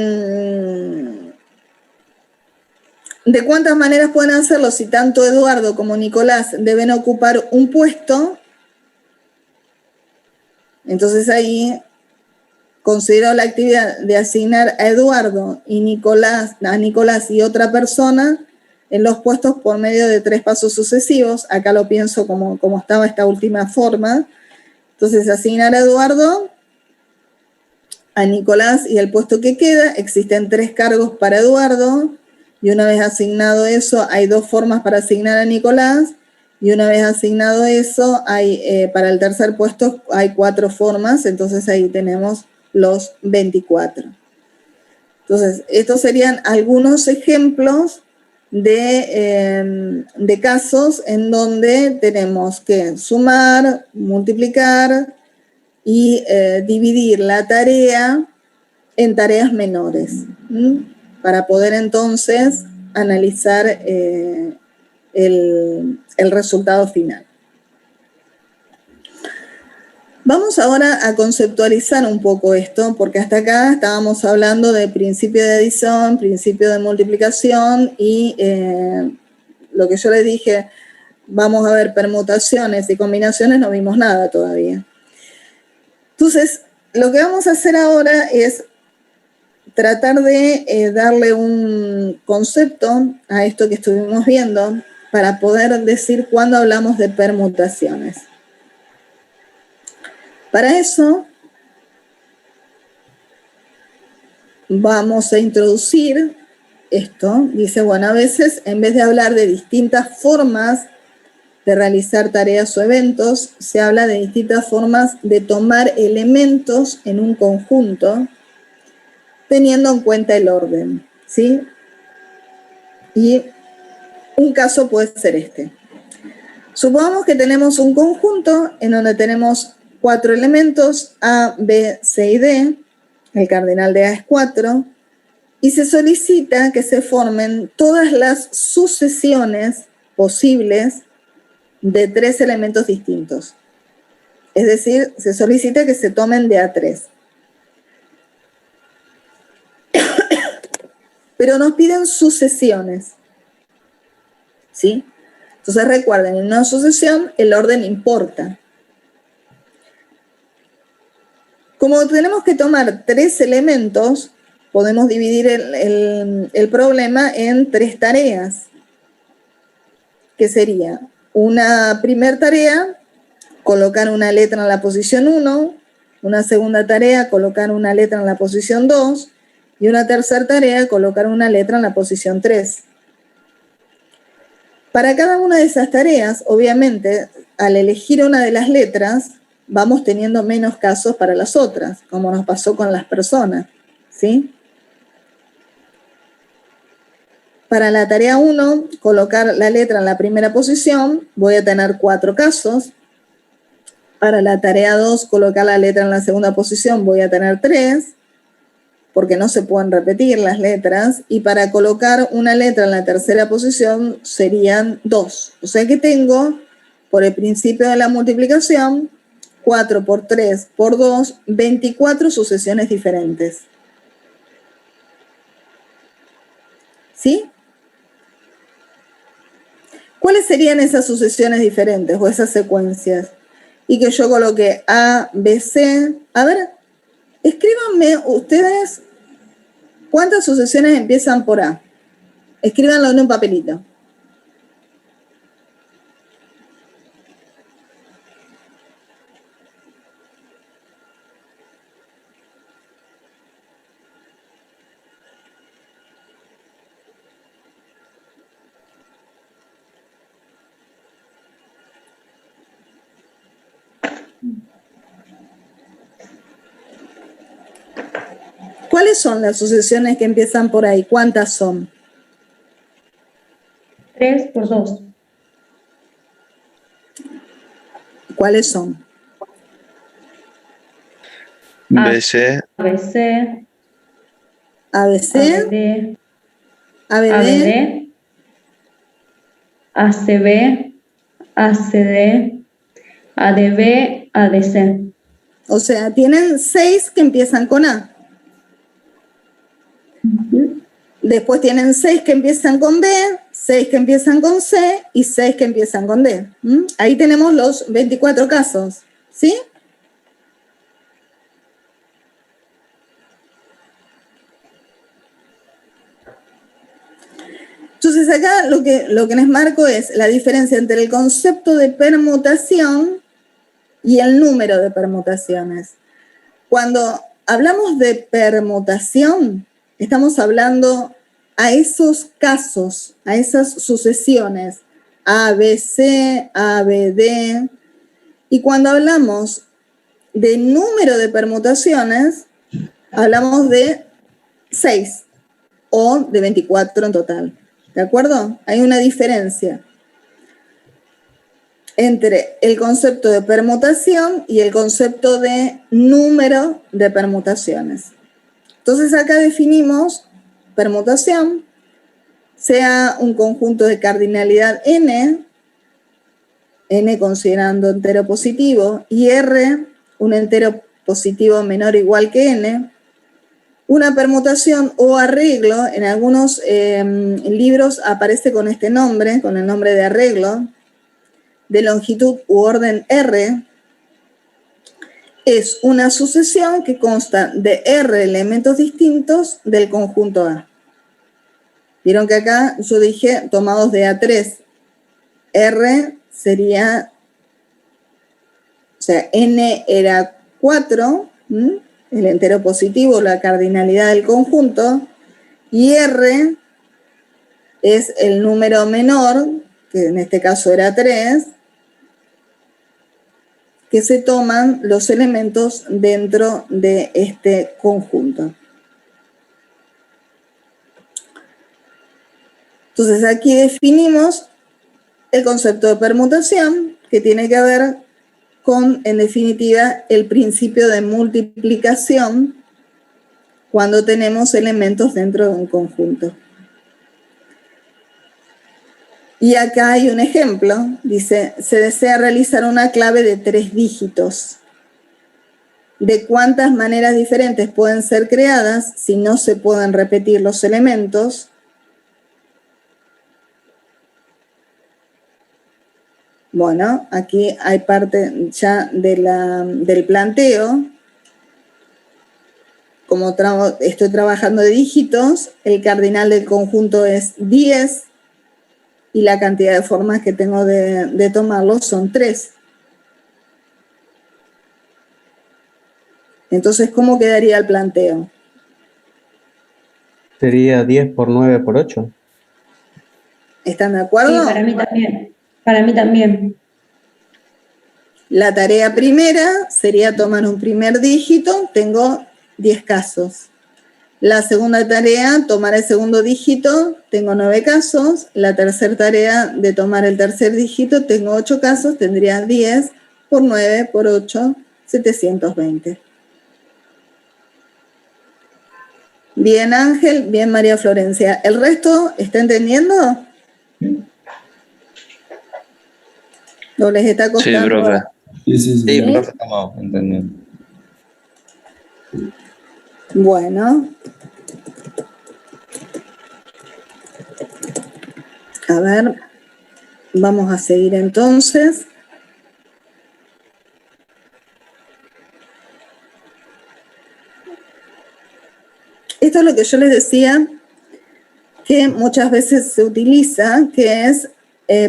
Speaker 1: ¿de cuántas maneras pueden hacerlo si tanto Eduardo como Nicolás deben ocupar un puesto? Entonces ahí considero la actividad de asignar a Eduardo y a Nicolás y otra persona en los puestos por medio de 3 pasos sucesivos. Acá lo pienso como estaba esta última forma. Entonces, asignar a Eduardo, a Nicolás y el puesto que queda. Existen 3 cargos para Eduardo, y una vez asignado eso, hay 2 formas para asignar a Nicolás, y una vez asignado eso, para el tercer puesto hay 4 formas. Entonces ahí tenemos los 24. Entonces, estos serían algunos ejemplos de casos en donde tenemos que sumar, multiplicar y dividir la tarea en tareas menores, para poder entonces analizar el resultado final. Vamos ahora a conceptualizar un poco esto, porque hasta acá estábamos hablando de principio de adición, principio de multiplicación y lo que yo les dije, vamos a ver permutaciones y combinaciones, no vimos nada todavía. Entonces, lo que vamos a hacer ahora es tratar de darle un concepto a esto que estuvimos viendo para poder decir cuándo hablamos de permutaciones. Para eso, vamos a introducir esto. Dice, bueno, a veces en vez de hablar de distintas formas de realizar tareas o eventos, se habla de distintas formas de tomar elementos en un conjunto, teniendo en cuenta el orden, ¿sí? Y un caso puede ser este. Supongamos que tenemos un conjunto en donde tenemos 4 elementos, A, B, C y D, el cardinal de A es 4, y se solicita que se formen todas las sucesiones posibles de 3 elementos distintos. Es decir, se solicita que se tomen de A3. Pero nos piden sucesiones, ¿sí? Entonces recuerden, en una sucesión el orden importa. Como tenemos que tomar 3 elementos, podemos dividir el problema en 3 tareas, que sería una primera tarea, colocar una letra en la posición 1, una segunda tarea, colocar una letra en la posición 2, y una tercera tarea, colocar una letra en la posición 3. Para cada una de esas tareas, obviamente, al elegir una de las letras, vamos teniendo menos casos para las otras, como nos pasó con las personas, ¿sí? Para la tarea 1, colocar la letra en la primera posición, voy a tener 4 casos. Para la tarea 2, colocar la letra en la segunda posición, voy a tener 3, porque no se pueden repetir las letras. Y para colocar una letra en la tercera posición, serían 2. O sea que tengo, por el principio de la multiplicación, 4 por 3 por 2, 24 sucesiones diferentes. ¿Sí? ¿Cuáles serían esas sucesiones diferentes o esas secuencias? Y que yo coloqué A, B, C. A ver, escríbanme ustedes cuántas sucesiones empiezan por A. Escríbanlo en un papelito. ¿Cuáles son las sucesiones que empiezan por ahí? ¿Cuántas son?
Speaker 7: 3 por 2.
Speaker 1: ¿Cuáles son?
Speaker 9: BC,
Speaker 7: ABC,
Speaker 1: ABC,
Speaker 7: ABD,
Speaker 1: ABD,
Speaker 7: ABD, ACB, ACD, ADB, ADC.
Speaker 1: o sea, tienen 6 que empiezan con A. Después tienen 6 que empiezan con B, 6 que empiezan con C y 6 que empiezan con D. Ahí tenemos los 24 casos, ¿sí? Entonces acá lo que les marco es la diferencia entre el concepto de permutación y el número de permutaciones. Cuando hablamos de permutación, estamos hablando a esos casos, a esas sucesiones, A, B, C, A, B, D. Y cuando hablamos de número de permutaciones, hablamos de 6 o de 24 en total. ¿De acuerdo? Hay una diferencia entre el concepto de permutación y el concepto de número de permutaciones. Entonces acá definimos permutación, sea un conjunto de cardinalidad n considerando entero positivo, y R, un entero positivo menor o igual que n. Una permutación o arreglo, en algunos libros aparece con este nombre, con el nombre de arreglo, de longitud u orden R es una sucesión que consta de R elementos distintos del conjunto A. Vieron que acá yo dije tomados de A3. R sería, o sea, N era 4, el entero positivo, la cardinalidad del conjunto, y R es el número menor, que en este caso era 3, que se toman los elementos dentro de este conjunto. Entonces aquí definimos el concepto de permutación, que tiene que ver con, en definitiva, el principio de multiplicación cuando tenemos elementos dentro de un conjunto. Y acá hay un ejemplo, dice, se desea realizar una clave de 3 dígitos. ¿De cuántas maneras diferentes pueden ser creadas si no se pueden repetir los elementos? Bueno, aquí hay parte ya del planteo. Como estoy trabajando de dígitos, el cardinal del conjunto es 10 y la cantidad de formas que tengo de tomarlo son 3. Entonces, ¿cómo quedaría el planteo?
Speaker 5: Sería 10 por 9 por 8.
Speaker 1: ¿Están de acuerdo?
Speaker 7: Sí, para mí también. Para mí también.
Speaker 1: La tarea primera sería tomar un primer dígito, tengo 10 casos. La segunda tarea, tomar el segundo dígito, tengo 9 casos. La tercera tarea de tomar el tercer dígito, tengo 8 casos, tendría 10 por 9 por 8, 720. Bien Ángel, bien María Florencia. ¿El resto está entendiendo? ¿O les está costando?
Speaker 9: Sí, profe.
Speaker 8: Sí, profe, estamos entendiendo.
Speaker 1: Bueno. A ver, vamos a seguir entonces. Esto es lo que yo les decía, que muchas veces se utiliza, que es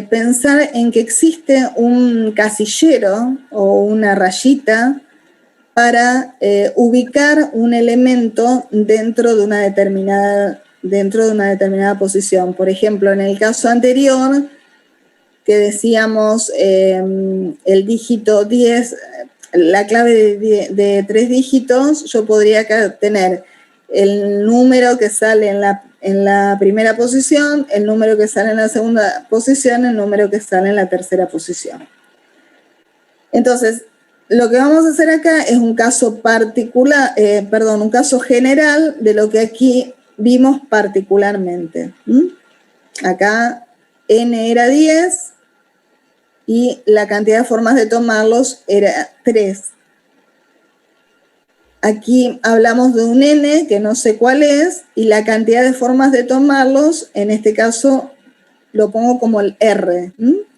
Speaker 1: pensar en que existe un casillero o una rayita para ubicar un elemento dentro de una determinada posición. Por ejemplo, en el caso anterior, que decíamos el dígito 10, la clave de 3 dígitos, yo podría tener el número que sale en la primera posición, el número que sale en la segunda posición, el número que sale en la tercera posición. Entonces, lo que vamos a hacer acá es un caso particular, un caso general de lo que aquí vimos particularmente. Acá n era 10 y la cantidad de formas de tomarlos era 3. Aquí hablamos de un n que no sé cuál es y la cantidad de formas de tomarlos, en este caso lo pongo como el r.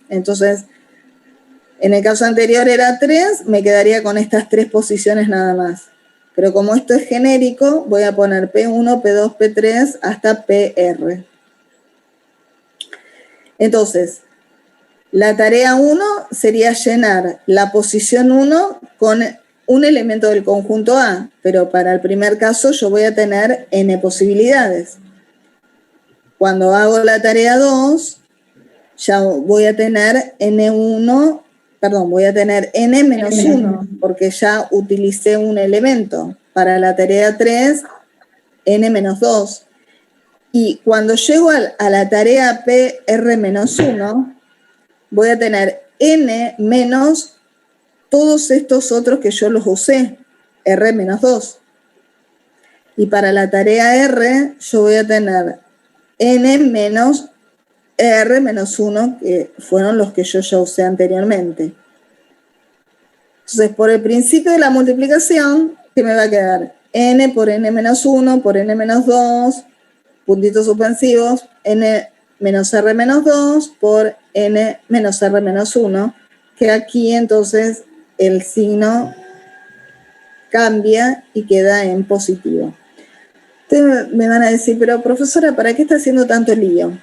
Speaker 1: Entonces, en el caso anterior era 3, me quedaría con estas 3 posiciones nada más. Pero como esto es genérico, voy a poner P1, P2, P3 hasta PR. Entonces, la tarea 1 sería llenar la posición 1 con un elemento del conjunto A, pero para el primer caso yo voy a tener n posibilidades. Cuando hago la tarea 2, ya voy a tener voy a tener n menos 1, porque ya utilicé un elemento. Para la tarea 3, n menos 2. Y cuando llego a la tarea PR menos 1, voy a tener n menos todos estos otros que yo los usé, R menos 2. Y para la tarea R, yo voy a tener n menos R menos 1, que fueron los que yo ya usé anteriormente. Entonces, por el principio de la multiplicación, ¿qué me va a quedar? N por n menos 1 por n menos 2, puntitos suspensivos, n menos R menos 2 por n menos r menos 1, que aquí entonces el signo cambia y queda en positivo. Ustedes me van a decir, pero profesora, ¿para qué está haciendo tanto lío?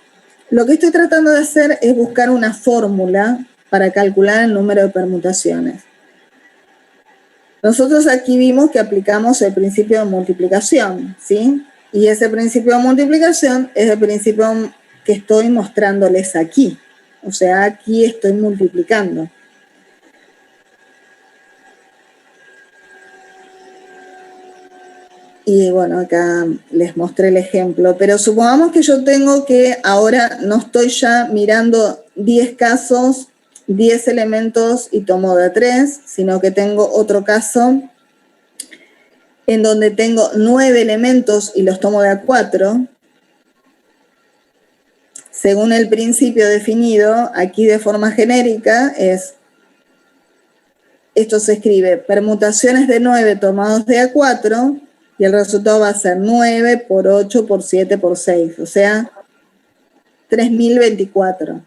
Speaker 1: Lo que estoy tratando de hacer es buscar una fórmula para calcular el número de permutaciones. Nosotros aquí vimos que aplicamos el principio de multiplicación, ¿sí? Y ese principio de multiplicación es el principio que estoy mostrándoles aquí. O sea, aquí estoy multiplicando. Y bueno, acá les mostré el ejemplo. Pero supongamos que yo tengo que ahora no estoy ya mirando 10 casos, 10 elementos y tomo de a 3, sino que tengo otro caso en donde tengo 9 elementos y los tomo de a 4. Según el principio definido, aquí de forma genérica, esto se escribe permutaciones de 9 tomados de a 4, y el resultado va a ser 9 por 8 por 7 por 6, o sea, 3024.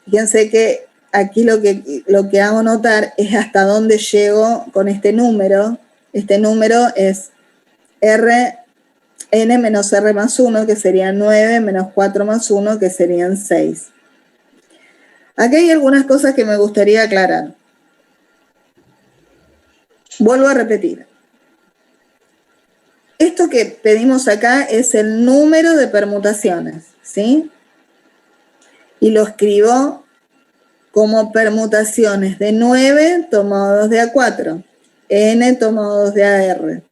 Speaker 1: Fíjense que aquí lo que hago notar es hasta dónde llego con este número. Este número es n menos r más 1, que sería 9, menos 4 más 1, que serían 6. Aquí hay algunas cosas que me gustaría aclarar. Vuelvo a repetir. Esto que pedimos acá es el número de permutaciones, ¿sí? Y lo escribo como permutaciones de 9 tomados de a 4, n tomados de a r.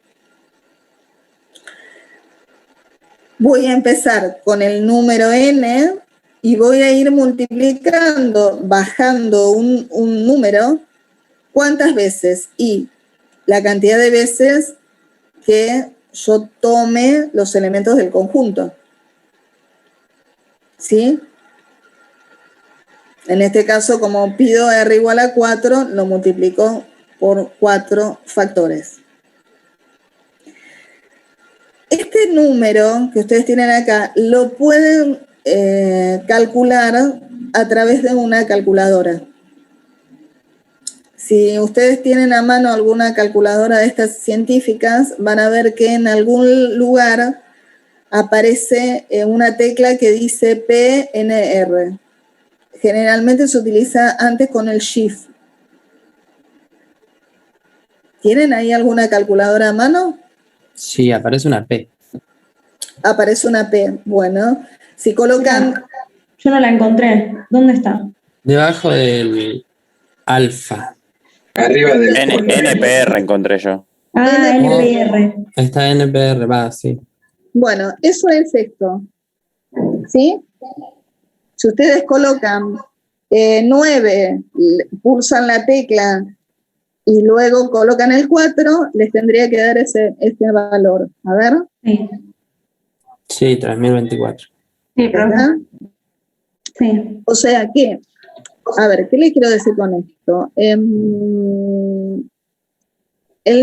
Speaker 1: Voy a empezar con el número n y voy a ir multiplicando, bajando un número, ¿cuántas veces? Y la cantidad de veces que yo tome los elementos del conjunto. ¿Sí? En este caso, como pido r igual a 4, lo multiplico por 4 factores. Este número que ustedes tienen acá lo pueden calcular a través de una calculadora. Si ustedes tienen a mano alguna calculadora de estas científicas, van a ver que en algún lugar aparece una tecla que dice PNR. Generalmente se utiliza antes con el Shift. ¿Tienen ahí alguna calculadora a mano?
Speaker 2: Sí, aparece una P.
Speaker 1: Aparece una P. Bueno, si colocan...
Speaker 7: Yo no la encontré. ¿Dónde está?
Speaker 2: Debajo del alfa.
Speaker 11: Arriba del
Speaker 6: NPR encontré yo.
Speaker 7: Ah, NPR.
Speaker 2: Está NPR, va, sí.
Speaker 1: Bueno, eso es esto. ¿Sí? Si ustedes colocan 9, pulsan la tecla y luego colocan el 4, les tendría que dar ese valor. A ver.
Speaker 7: Sí.
Speaker 2: Sí, 3024.
Speaker 7: Sí,
Speaker 1: ¿Verdad?
Speaker 7: Sí.
Speaker 1: O sea que, a ver, ¿qué les quiero decir con esto? El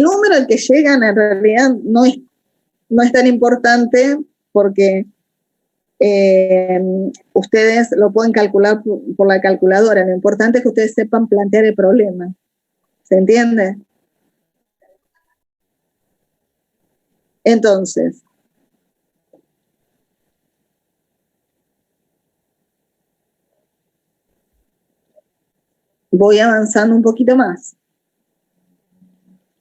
Speaker 1: número al que llegan en realidad no es tan importante porque ustedes lo pueden calcular por la calculadora. Lo importante es que ustedes sepan plantear el problema. ¿Se entiende? Entonces, voy avanzando un poquito más.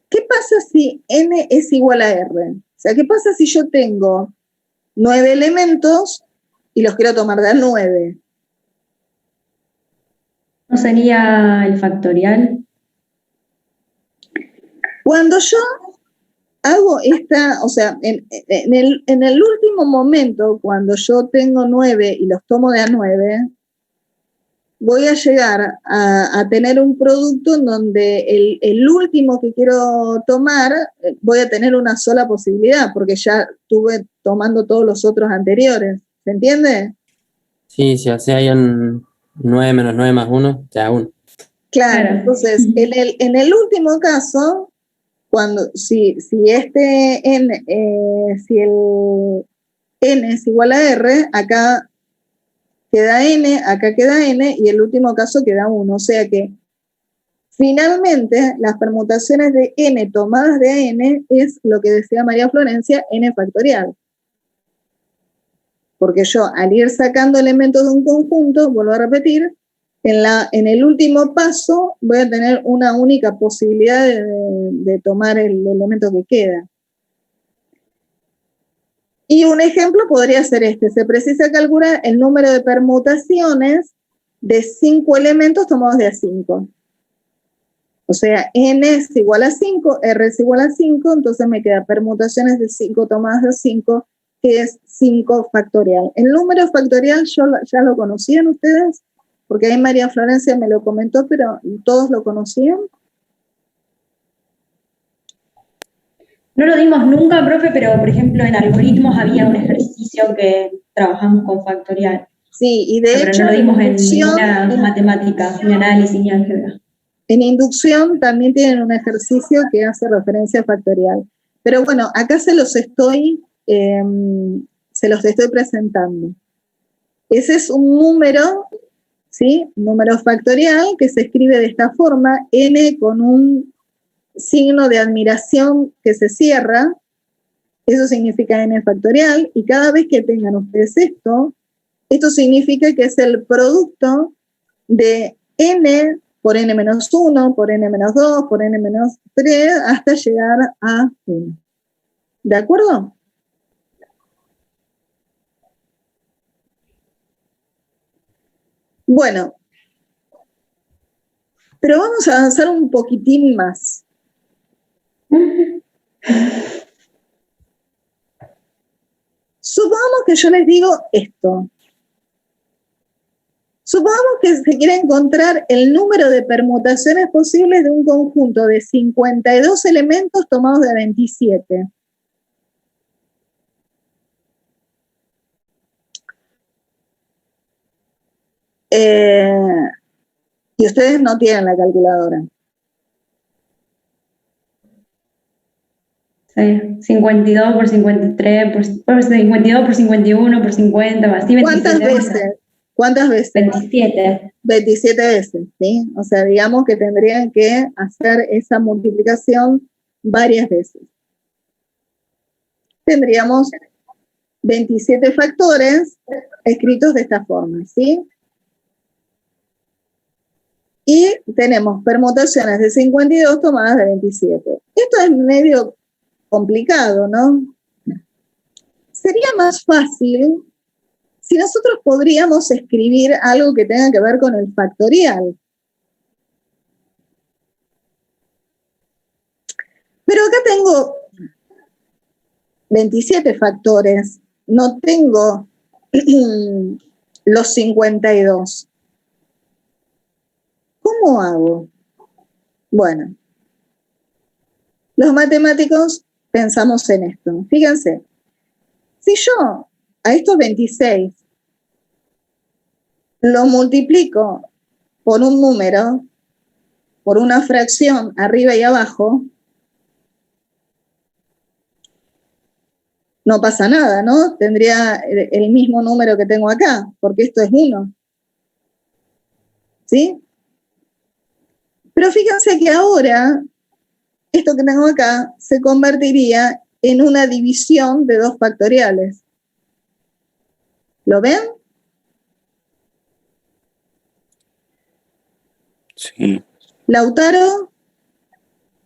Speaker 1: ¿Qué pasa si n es igual a r? O sea, ¿qué pasa si yo tengo 9 elementos y los quiero tomar de a 9?
Speaker 7: ¿No sería el factorial?
Speaker 1: Cuando yo hago esta, o sea, en el último momento, cuando yo tengo 9 y los tomo de a 9, voy a llegar a tener un producto en donde el último que quiero tomar, voy a tener una sola posibilidad, porque ya estuve tomando todos los otros anteriores. ¿Se entiende?
Speaker 2: Sí, sí, o sea, hay un 9 menos 9 más 1, te da 1.
Speaker 1: Claro, entonces, en el último caso, si el n es igual a r, acá queda n, acá queda n, y el último caso queda 1. O sea que finalmente las permutaciones de n tomadas de n es lo que decía María Florencia, n factorial. Porque yo al ir sacando elementos de un conjunto, vuelvo a repetir, en el último paso voy a tener una única posibilidad de tomar el elemento que queda. Y un ejemplo podría ser este. Se precisa calcular el número de permutaciones de 5 elementos tomados de A5. O sea, n es igual a 5, r es igual a 5, entonces me queda permutaciones de 5 tomadas de 5, que es 5 factorial. El número factorial ya lo conocían ustedes, porque ahí María Florencia me lo comentó, pero ¿todos lo conocían?
Speaker 7: No lo dimos nunca, profe, pero por ejemplo en algoritmos había un ejercicio que trabajamos con factorial.
Speaker 1: Sí, y de
Speaker 7: pero
Speaker 1: hecho
Speaker 7: no lo dimos en
Speaker 1: inducción,
Speaker 7: ninguna matemática, ni análisis, ni álgebra.
Speaker 1: En inducción también tienen un ejercicio que hace referencia a factorial. Pero bueno, acá se los estoy presentando. Ese es un número, ¿sí? Número factorial que se escribe de esta forma, n con un signo de admiración que se cierra, eso significa n factorial, y cada vez que tengan ustedes esto significa que es el producto de n por n-1, por n-2, por n-3, hasta llegar a 1. ¿De acuerdo? Bueno, pero vamos a avanzar un poquitín más. Supongamos que yo les digo esto. Supongamos que se quiere encontrar el número de permutaciones posibles de un conjunto de 52 elementos tomados de 27. Y ustedes no tienen la calculadora.
Speaker 7: Sí, 52 por 53, por 52 por 51, por 50, así 27
Speaker 1: ¿Cuántas veces?
Speaker 7: 27.
Speaker 1: 27 veces, ¿sí? O sea, digamos que tendrían que hacer esa multiplicación varias veces. Tendríamos 27 factores escritos de esta forma, ¿sí? Y tenemos permutaciones de 52 tomadas de 27. Esto es medio complicado, ¿no? Sería más fácil si nosotros podríamos escribir algo que tenga que ver con el factorial. Pero acá tengo 27 factores, no tengo los 52. ¿Cómo hago? Bueno, los matemáticos pensamos en esto. Fíjense, si yo a estos 26 lo multiplico por un número, por una fracción arriba y abajo, no pasa nada, ¿no? Tendría el mismo número que tengo acá, porque esto es 1. ¿Sí? Pero fíjense que ahora, esto que tengo acá se convertiría en una división de 2 factoriales. ¿Lo ven?
Speaker 6: Sí.
Speaker 1: Lautaro,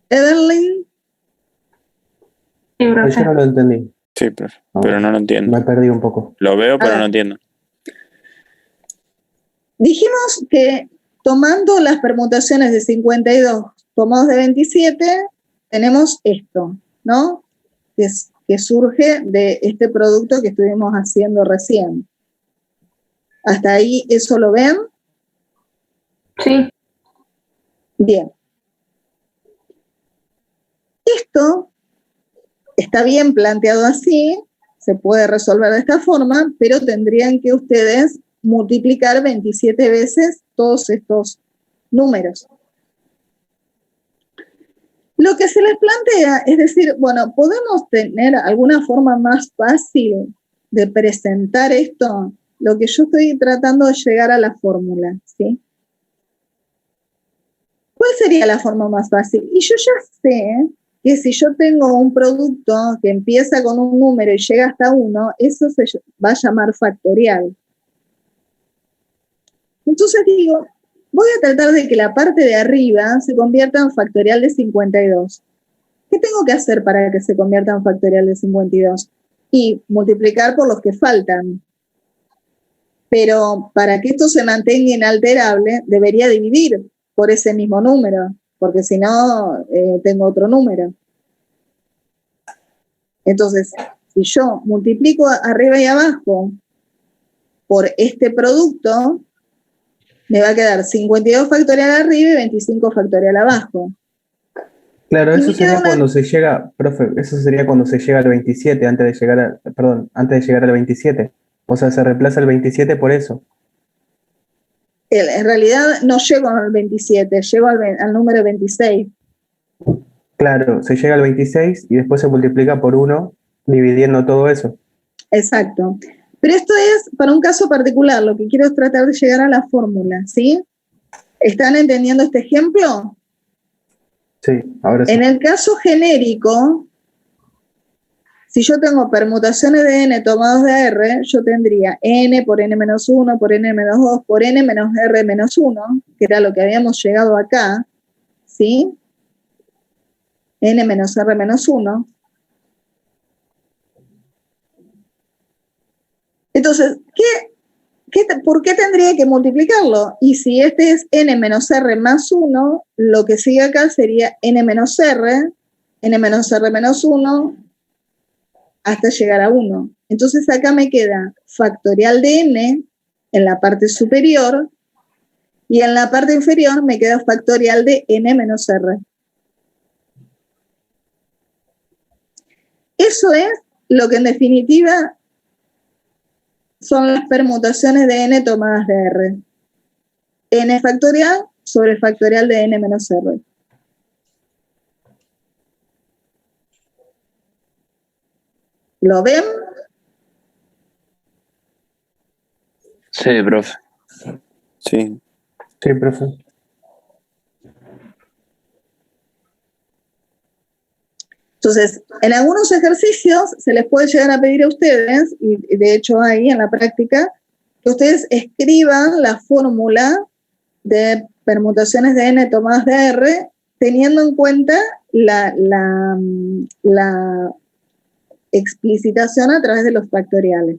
Speaker 1: Evelyn.
Speaker 5: Yo no lo entendí.
Speaker 6: Sí, pero no lo entiendo.
Speaker 5: Me perdí un poco.
Speaker 6: Lo veo, pero no entiendo.
Speaker 1: Dijimos que tomando las permutaciones de 52 tomados de 27, tenemos esto, ¿no? Que surge de este producto que estuvimos haciendo recién. ¿Hasta ahí eso lo ven?
Speaker 4: Sí.
Speaker 1: Bien. Esto está bien planteado así, se puede resolver de esta forma, pero tendrían que ustedes multiplicar 27 veces todos estos números. Lo que se les plantea es decir, bueno, ¿podemos tener alguna forma más fácil de presentar esto lo que yo estoy tratando de llegar a la fórmula, ¿sí? ¿Cuál sería la forma más fácil? Y yo ya sé que si yo tengo un producto que empieza con un número y llega hasta 1, eso se va a llamar factorial. Entonces digo, voy a tratar de que la parte de arriba se convierta en factorial de 52. ¿Qué tengo que hacer para que se convierta en factorial de 52? Y multiplicar por los que faltan. Pero para que esto se mantenga inalterable, debería dividir por ese mismo número, porque si no, tengo otro número. Entonces, si yo multiplico arriba y abajo por este producto, me va a quedar 52 factorial arriba y 25 factorial abajo.
Speaker 5: Claro, eso sería cuando se llega, profe, eso sería cuando se llega al 27, antes de llegar al 27. O sea, se reemplaza el 27 por eso.
Speaker 1: En realidad no llego al 27, llego al número 26.
Speaker 5: Claro, se llega al 26 y después se multiplica por 1, dividiendo todo eso.
Speaker 1: Exacto. Pero esto es para un caso particular, lo que quiero es tratar de llegar a la fórmula, ¿sí? ¿Están entendiendo este ejemplo?
Speaker 5: Sí, ahora sí.
Speaker 1: En el caso genérico, si yo tengo permutaciones de n tomados de r, yo tendría n por n-1, por n-2, por n menos r-1, que era lo que habíamos llegado acá, ¿sí? n menos r-1. Entonces, ¿por qué tendría que multiplicarlo? Y si este es n menos r más 1, lo que sigue acá sería n menos r menos 1, hasta llegar a 1. Entonces acá me queda factorial de n en la parte superior y en la parte inferior me queda factorial de n menos r. Eso es lo que en definitiva son las permutaciones de n tomadas de r. N factorial sobre el factorial de n menos r. ¿Lo ven?
Speaker 9: Sí, profe.
Speaker 6: Sí.
Speaker 5: Sí, profe.
Speaker 1: Entonces, en algunos ejercicios se les puede llegar a pedir a ustedes, y de hecho ahí en la práctica, que ustedes escriban la fórmula de permutaciones de n tomadas de r, teniendo en cuenta la explicitación a través de los factoriales.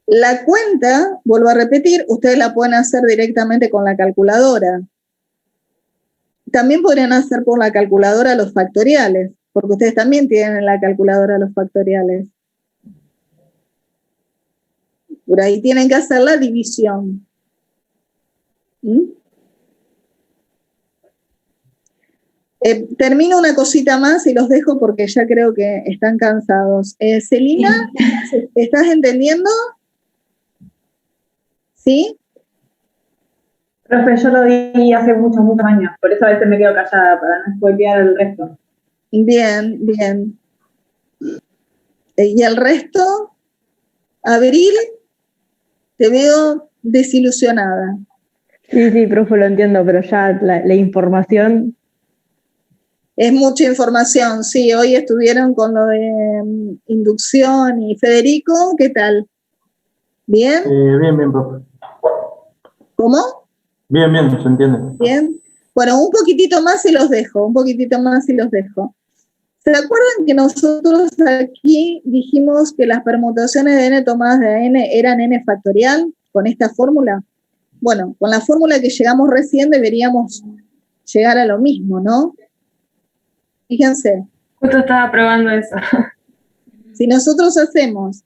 Speaker 1: La cuenta, vuelvo a repetir, ustedes la pueden hacer directamente con la calculadora. También podrían hacer por la calculadora los factoriales, porque ustedes también tienen en la calculadora los factoriales. Por ahí tienen que hacer la división. Termino una cosita más y los dejo porque ya creo que están cansados. Celina, ¿estás entendiendo? ¿Sí?
Speaker 10: Profe, yo lo di hace muchos años, por eso a veces me quedo callada, para no spoilear el resto.
Speaker 1: Bien, bien. ¿Y el resto? Abril, te veo desilusionada.
Speaker 3: Sí, profe, lo entiendo, pero ya la información...
Speaker 1: Es mucha información, sí. Hoy estuvieron con lo de inducción y Federico, ¿qué tal? ¿Bien?
Speaker 12: Bien, profe.
Speaker 1: ¿Cómo?
Speaker 12: Bien, se entiende.
Speaker 1: Bien. Bueno, un poquitito más y los dejo, ¿Se acuerdan que nosotros aquí dijimos que las permutaciones de n tomadas de n eran n factorial con esta fórmula? Bueno, con la fórmula que llegamos recién deberíamos llegar a lo mismo, ¿no? Fíjense.
Speaker 4: Justo estaba probando eso.
Speaker 1: Si nosotros hacemos,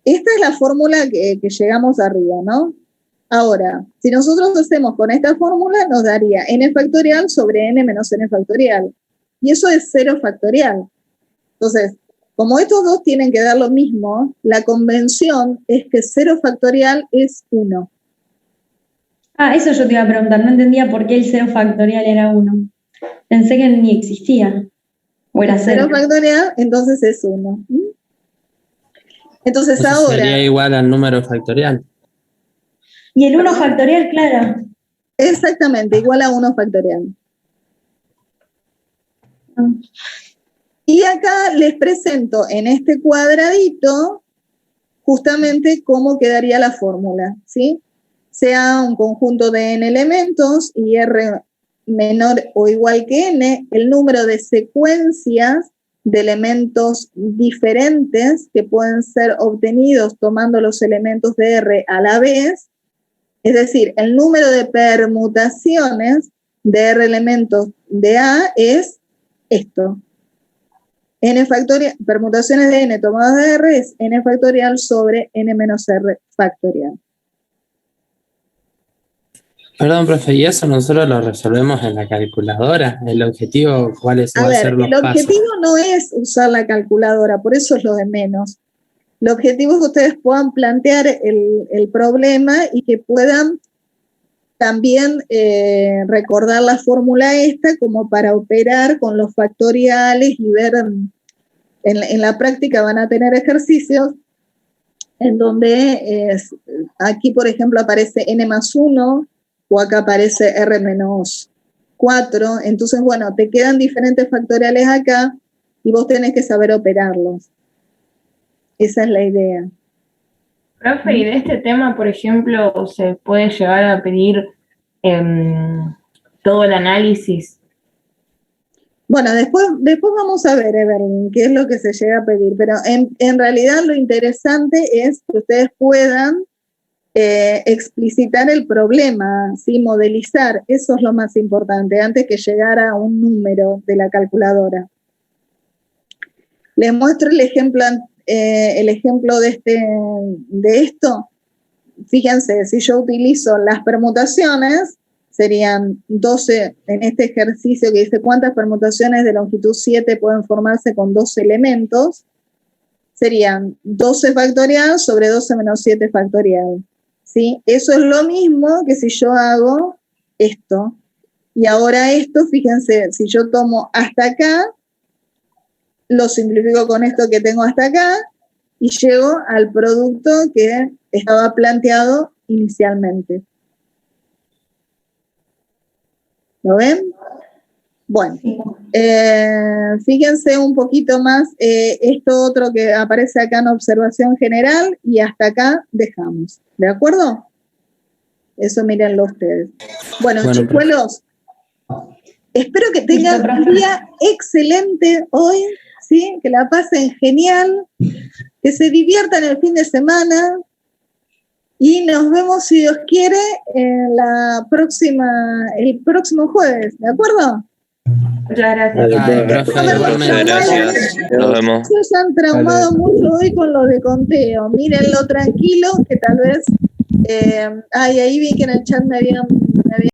Speaker 1: esta es la fórmula que llegamos arriba, ¿no? Ahora, si nosotros hacemos con esta fórmula, nos daría n factorial sobre n menos n factorial. Y eso es 0 factorial. Entonces, como estos dos tienen que dar lo mismo, la convención es que 0 factorial es 1.
Speaker 7: Ah, eso yo te iba a preguntar, no entendía por qué el 0 factorial era 1. Pensé que ni existía. O era 0.
Speaker 1: 0 factorial, entonces es 1. Entonces
Speaker 2: Eso
Speaker 1: ahora,
Speaker 2: sería igual al número factorial.
Speaker 7: Y el 1 factorial, claro.
Speaker 1: exactamente, igual a 1 factorial. Y acá les presento en este cuadradito justamente cómo quedaría la fórmula, ¿sí? Sea un conjunto de n elementos y R menor o igual que n, el número de secuencias de elementos diferentes que pueden ser obtenidos tomando los elementos de R a la vez, es decir, el número de permutaciones de R elementos de A es esto. N factorial, permutaciones de n tomadas de R es n factorial sobre n menos R factorial.
Speaker 2: Perdón, profe, ¿y eso nosotros lo resolvemos en la calculadora? ¿El objetivo cuáles
Speaker 1: A
Speaker 2: van a
Speaker 1: ver,
Speaker 2: ser los
Speaker 1: el
Speaker 2: pasos?
Speaker 1: objetivo no es usar la calculadora, por eso es lo de menos. El objetivo es que ustedes puedan plantear el problema y que puedan también recordar la fórmula esta como para operar con los factoriales y ver, en la práctica van a tener ejercicios en donde aquí, por ejemplo, aparece n más 1 o acá aparece r menos 4. Entonces, bueno, te quedan diferentes factoriales acá y vos tenés que saber operarlos. Esa es la idea.
Speaker 4: Profe, y de este tema, por ejemplo, se puede llegar a pedir todo el análisis.
Speaker 1: Bueno, después vamos a ver, Evelyn, qué es lo que se llega a pedir, pero en realidad lo interesante es que ustedes puedan explicitar el problema, ¿sí? Modelizar, eso es lo más importante, antes que llegar a un número de la calculadora. Les muestro el ejemplo de esto. Fíjense, si yo utilizo las permutaciones, serían 12, en este ejercicio que dice cuántas permutaciones de longitud 7 pueden formarse con 12 elementos, serían 12 factorial sobre 12 menos 7 factorial. ¿Sí? Eso es lo mismo que si yo hago esto. Y ahora esto, fíjense, si yo tomo hasta acá, lo simplifico con esto que tengo hasta acá, y llego al producto que estaba planteado inicialmente. ¿Lo ven? Bueno, fíjense un poquito más esto otro que aparece acá en observación general y hasta acá dejamos. ¿De acuerdo? Eso mírenlo ustedes. Bueno, chicuelos, espero que tengan un día excelente hoy, ¿sí? Que la pasen genial, que se diviertan el fin de semana y nos vemos, si Dios quiere, el próximo jueves, ¿de acuerdo?
Speaker 4: Muchas gracias.
Speaker 6: Muchas gracias. Nos vemos.
Speaker 1: Se han traumado mucho hoy con lo de conteo. Mírenlo tranquilo, que tal vez... ahí vi que en el chat me habían